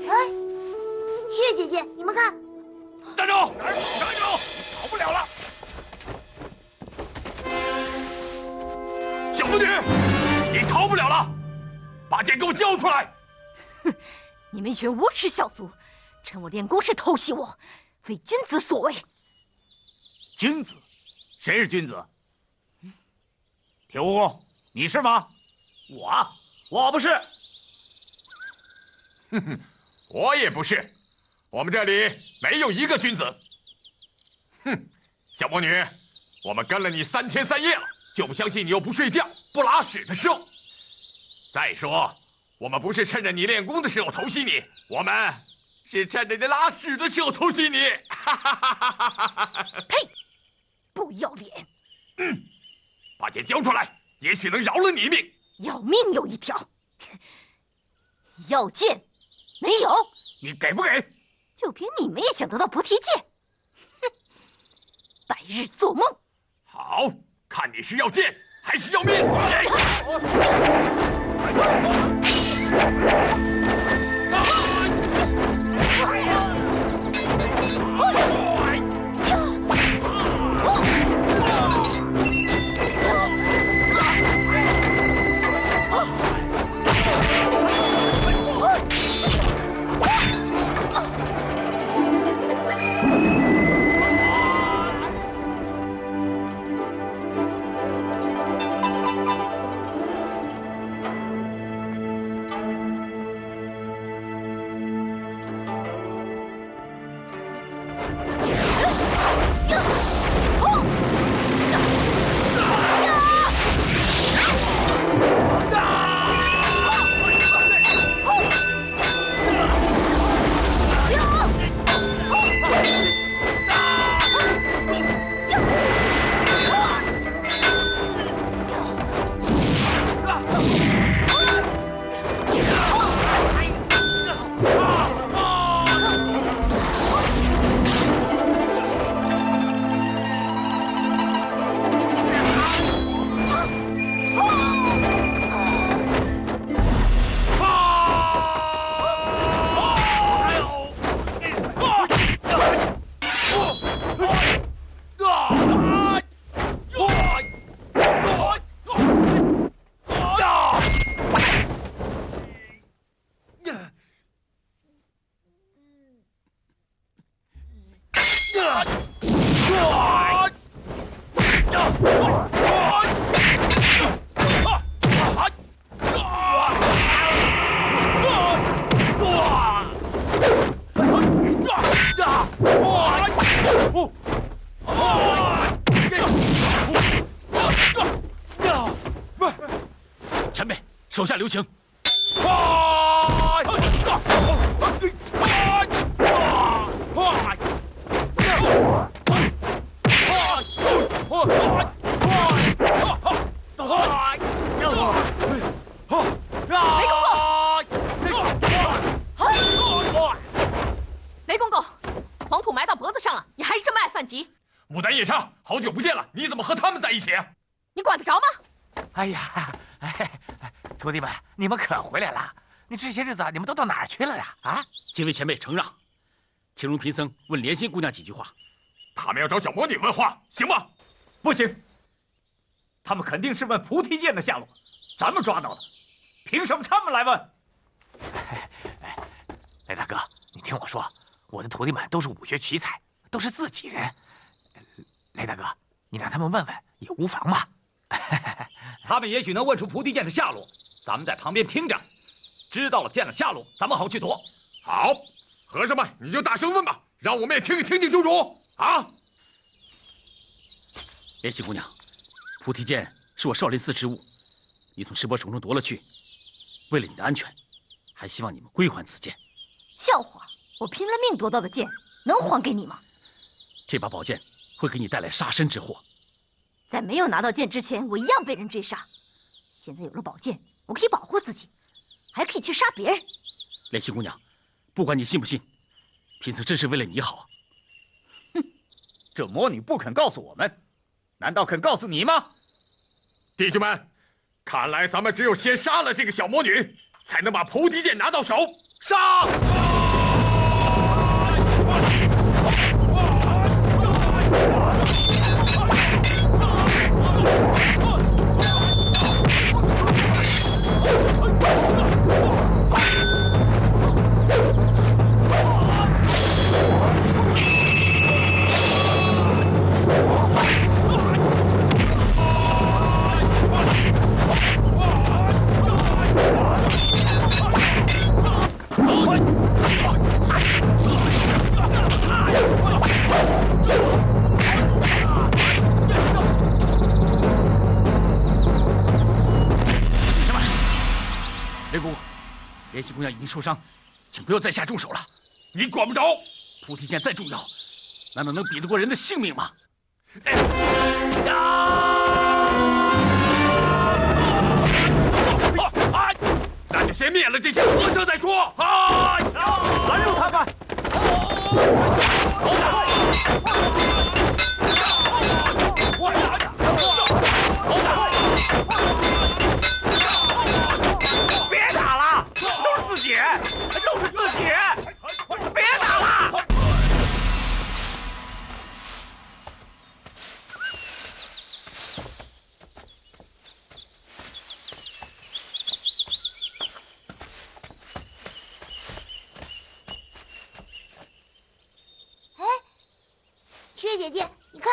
哎，谢谢姐姐，你们看，站住！站住！逃不了了！小魔女，你逃不了了！把剑给我交出来！哼，你们一群无耻小卒，趁我练功时偷袭我，非君子所为。君子？谁是君子？铁蜈蚣，你是吗？我不是。哼哼，我也不是。我们这里没有一个君子。哼，小魔女，我们跟了你3天3夜了，就不相信你又不睡觉、不拉屎的时候。再说，我们不是趁着你练功的时候偷袭你，我们是趁着你拉屎的时候偷袭你。呸！不要脸！把剑交出来，也许能饶了你一命。要命有一条，要剑没有？你给不给？就凭你们也想得到菩提剑？哼！白日做梦！好，看你是要剑还是要命！前辈，手下留情。雷公公，黄土埋到脖子上了，你还是这么爱犯急？牡丹夜叉，好久不见了，你怎么和他们在一起？你管得着吗？哎呀，徒弟们，你们可回来了！你这些日子你们都到哪儿去了呀？啊！几位前辈承让，请容贫僧问莲心姑娘几句话。他们要找小魔女问话，行吗？不行，他们肯定是问菩提剑的下落，咱们抓到的，凭什么他们来问？雷大哥，你听我说，我的徒弟们都是武学奇才，都是自己人。雷大哥，你让他们问问也无妨嘛。他们也许能问出菩提剑的下落，咱们在旁边听着，知道了剑的下落，咱们好去夺。好，和尚们你就大声问吧，让我们也听个清清楚楚啊！莲心姑娘，菩提剑是我少林寺之物，你从师伯手中夺了去，为了你的安全，还希望你们归还此剑。笑话！我拼了命夺到的剑，能还给你吗？这把宝剑会给你带来杀身之祸。在没有拿到剑之前，我一样被人追杀。现在有了宝剑，我可以保护自己，还可以去杀别人。莲心姑娘，不管你信不信，贫僧真是为了你好。哼，这魔女不肯告诉我们，难道肯告诉你吗？弟兄们，看来咱们只有先杀了这个小魔女，才能把菩提剑拿到手。杀！雷姑姑，莲溪姑娘已经受伤，请不要再下重手了。你管不着。菩提剑再重要，难道能比得过人的性命吗？那就先灭了这些和尚再说。拦住他们！别打了，都是自己人，都是自己人，别打了！哎，雪姐姐，你看。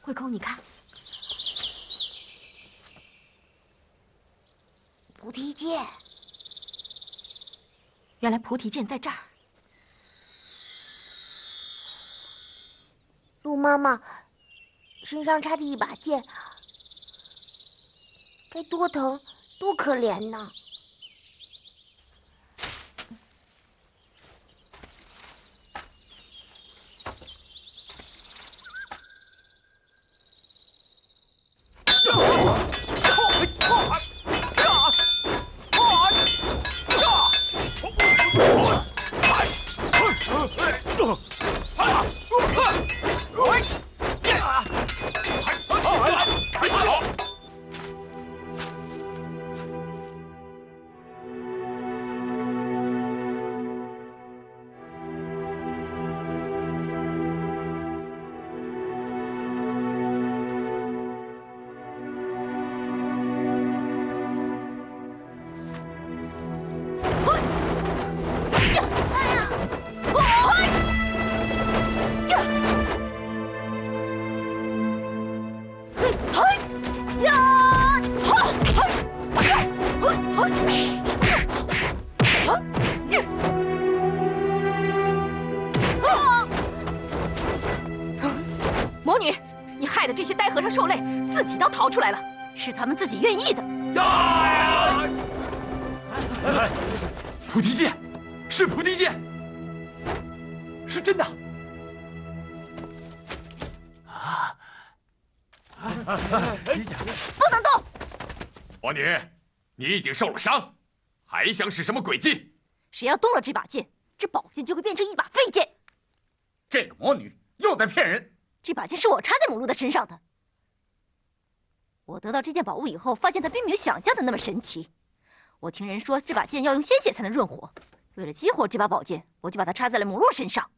慧空，你看，菩提剑，原来菩提剑在这儿。鹿妈妈身上插着一把剑，该多疼，多可怜呢！魔女，你害得这些呆和尚受累，自己倒逃出来了，是他们自己愿意的。菩提剑，是菩提剑，是真的。不能动！魔女，你已经受了伤，还想使什么诡计？谁要动了这把剑，这宝剑就会变成一把废剑。这个魔女又在骗人。这把剑是我插在母鹿的身上的。我得到这件宝物以后，发现它并没有想象的那么神奇。我听人说这把剑要用鲜血才能润火，为了激活这把宝剑，我就把它插在了母鹿身上，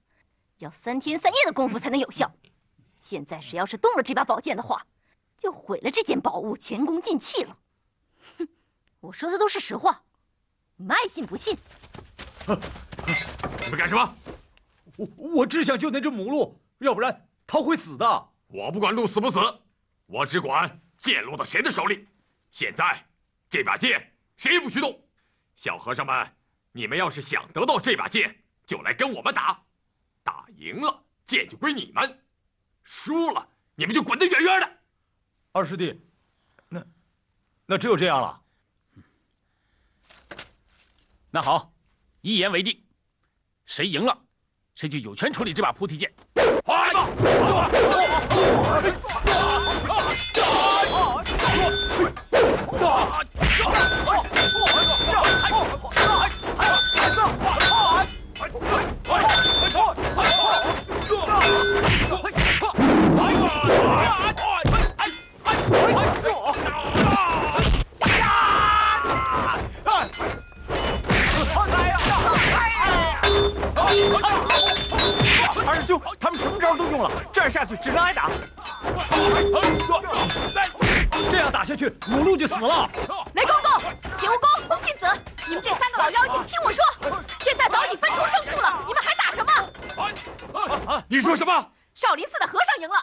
要3天3夜的功夫才能有效。现在谁要是动了这把宝剑的话，就毁了这件宝物，前功尽弃了。哼，我说的都是实话，你们爱信不信。你们干什么？我只想救那只母鹿，要不然它会死的。我不管鹿死不死，我只管剑落到谁的手里。现在这把剑谁也不许动。小和尚们，你们要是想得到这把剑，就来跟我们打。打赢了，剑就归你们；输了，你们就滚得远远的。二师弟，那只有这样了。那好，一言为定，谁赢了，谁就有权处理这把菩提剑。来吧！兄，他们什么招都用了，这样下去只能挨打。这样打下去，母鹿就死了。雷公公、铁蜈蚣、红信子，你们这3个老妖精，听我说，现在早已分出胜负了，你们还打什么？你说什么？少林寺的和尚赢了。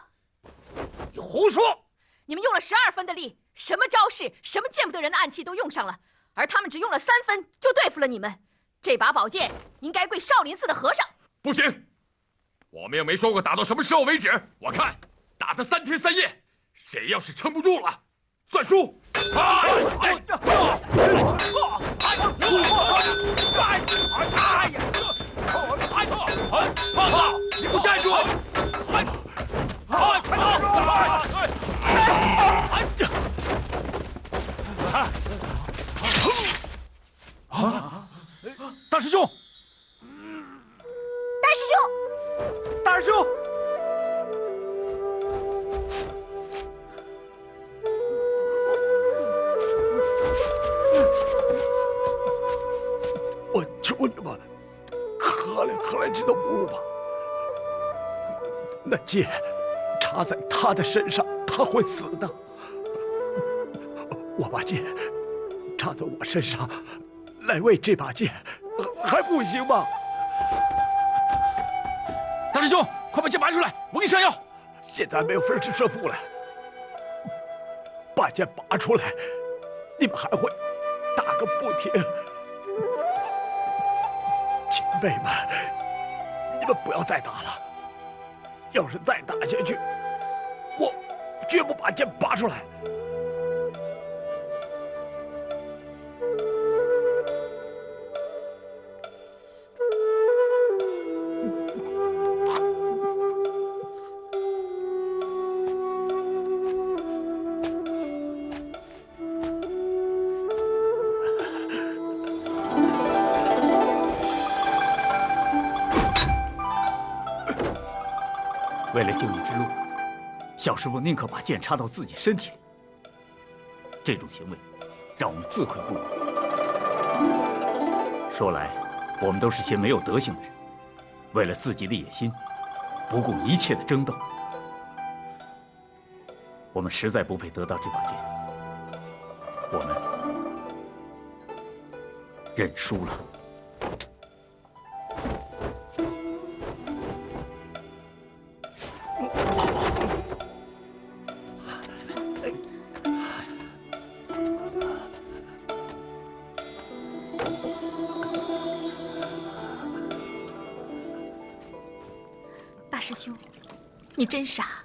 你胡说！你们用了12分的力，什么招式、什么见不得人的暗器都用上了，而他们只用了3分就对付了你们。这把宝剑应该归少林寺的和尚。不行，我们又没说过打到什么时候为止。我看打他3天3夜，谁要是撑不住了，算输。你给我站住！大师兄！大师兄！大师兄！我求你们，可来这头母鹿吧。那剑插在他的身上，他会死的。我把剑插在我身上，来为这把剑，还不行吗？大师兄，快把剑拔出来，我给你上药。现在没有分出胜负来，把剑拔出来，你们还会打个不停。前辈们，你们不要再打了。要是再打下去，我绝不把剑拔出来。为了救你之路，小师傅宁可把剑插到自己身体里。这种行为，让我们自愧不如。说来，我们都是些没有德行的人，为了自己的野心，不顾一切的争斗。我们实在不配得到这把剑，我们认输了。大师兄，你真傻！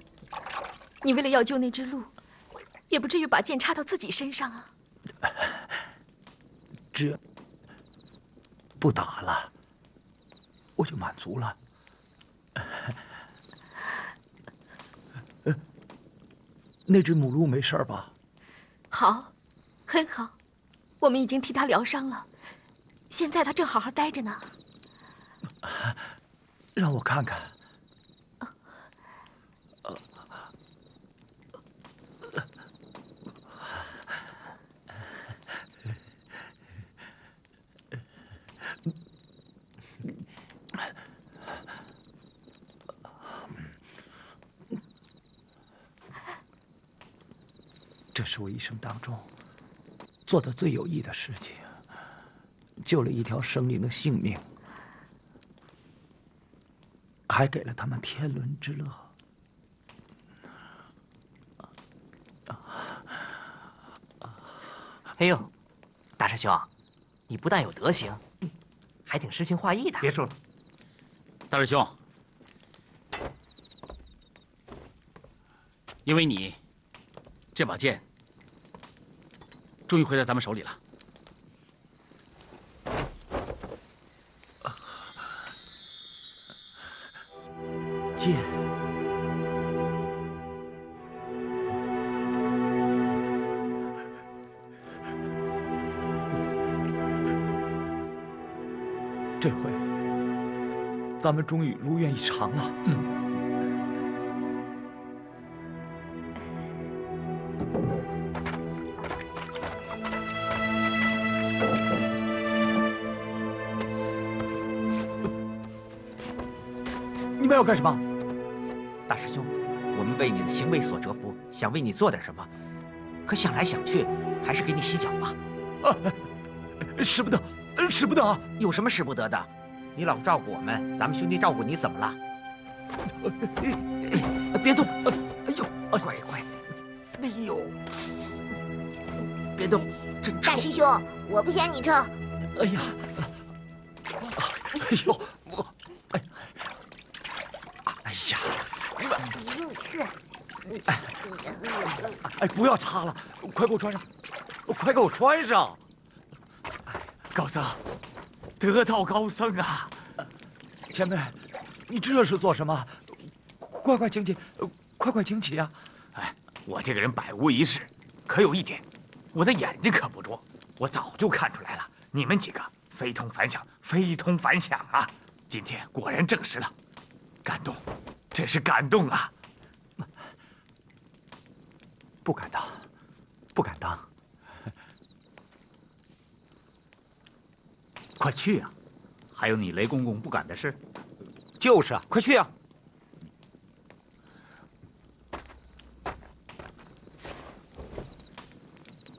你为了要救那只鹿，也不至于把剑插到自己身上啊！这不打了，我就满足了。那只母鹿没事吧？好，很好，我们已经替它疗伤了。现在它正好好待着呢。让我看看。这是我一生当中做的最有益的事情，救了一条生灵的性命，还给了他们天伦之乐。哎呦，大师兄，你不但有德行，还挺诗情画意的。别说了，大师兄，因为你，这把剑终于回到咱们手里了。剑，这回咱们终于如愿以偿了。你们要干什么？大师兄，我们为你的行为所折服，想为你做点什么，可想来想去，还是给你洗脚吧。使不得，使不得啊！有什么使不得的？你老照顾我们，咱们兄弟照顾你，怎么了？别动！哎呦，乖乖！哎呦，别动！真臭！大师兄，我不嫌你臭。哎呀，哎呦，我，哎呀，哎，不要擦了，快给我穿上，快给我穿上！高僧，得道高僧啊！前辈，你这是做什么？快请起，快请起啊！哎，我这个人百无一失，可有一点，我的眼睛可不拙，我早就看出来了，你们几个非同凡响，非同凡响啊！今天果然证实了，感动，真是感动啊！不敢当，不敢当。快去啊！还有你雷公公不敢的事。就是啊，快去啊！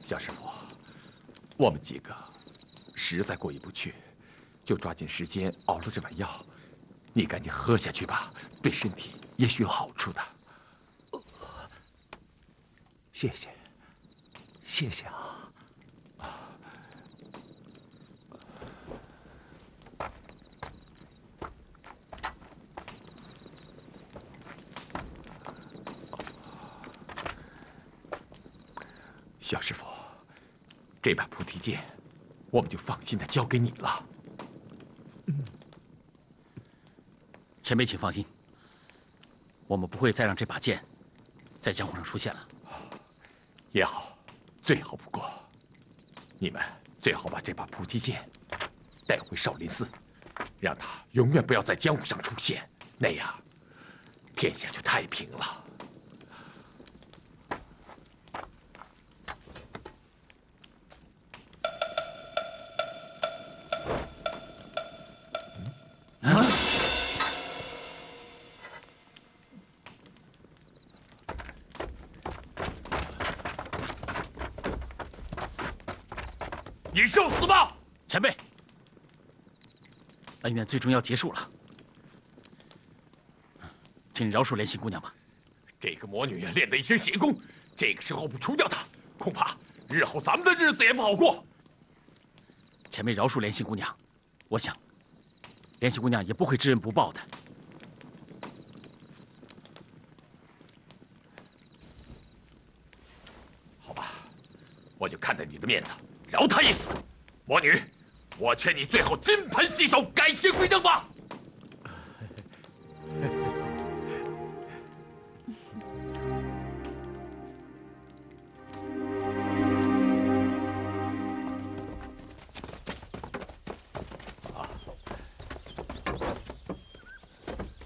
小师傅，我们几个实在过意不去，就抓紧时间熬了这碗药，你赶紧喝下去吧，对身体也许有好处的。谢谢，谢谢啊！小师傅，这把菩提剑，我们就放心的交给你了。前辈请放心，我们不会再让这把剑在江湖上出现了。也好，最好不过。你们最好把这把菩提剑带回少林寺，让它永远不要在江湖上出现，那样天下就太平了。你受死吧！前辈，恩怨最终要结束了，请你饶恕莲心姑娘吧。这个魔女练得一身邪功，这个时候不除掉她，恐怕日后咱们的日子也不好过。前辈饶恕莲心姑娘，我想，莲心姑娘也不会知恩不报的。好吧，我就看在你的面子，饶她一死。魔女，我劝你最后金盆洗手，改邪归正吧。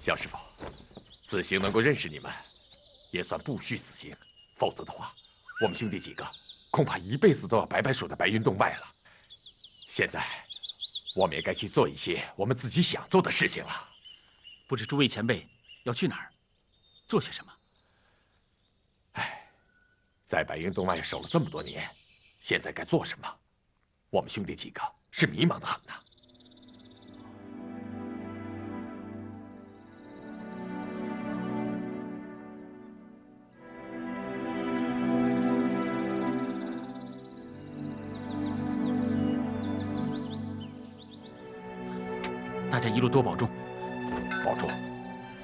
小师傅，此行能够认识你们，也算不虚此行。否则的话，我们兄弟几个恐怕一辈子都要白白守在白云洞外了。现在，我们也该去做一些我们自己想做的事情了。不知诸位前辈要去哪儿，做些什么？哎，在白云洞外守了这么多年，现在该做什么？我们兄弟几个是迷茫的很呐。大家一路多保重，保重。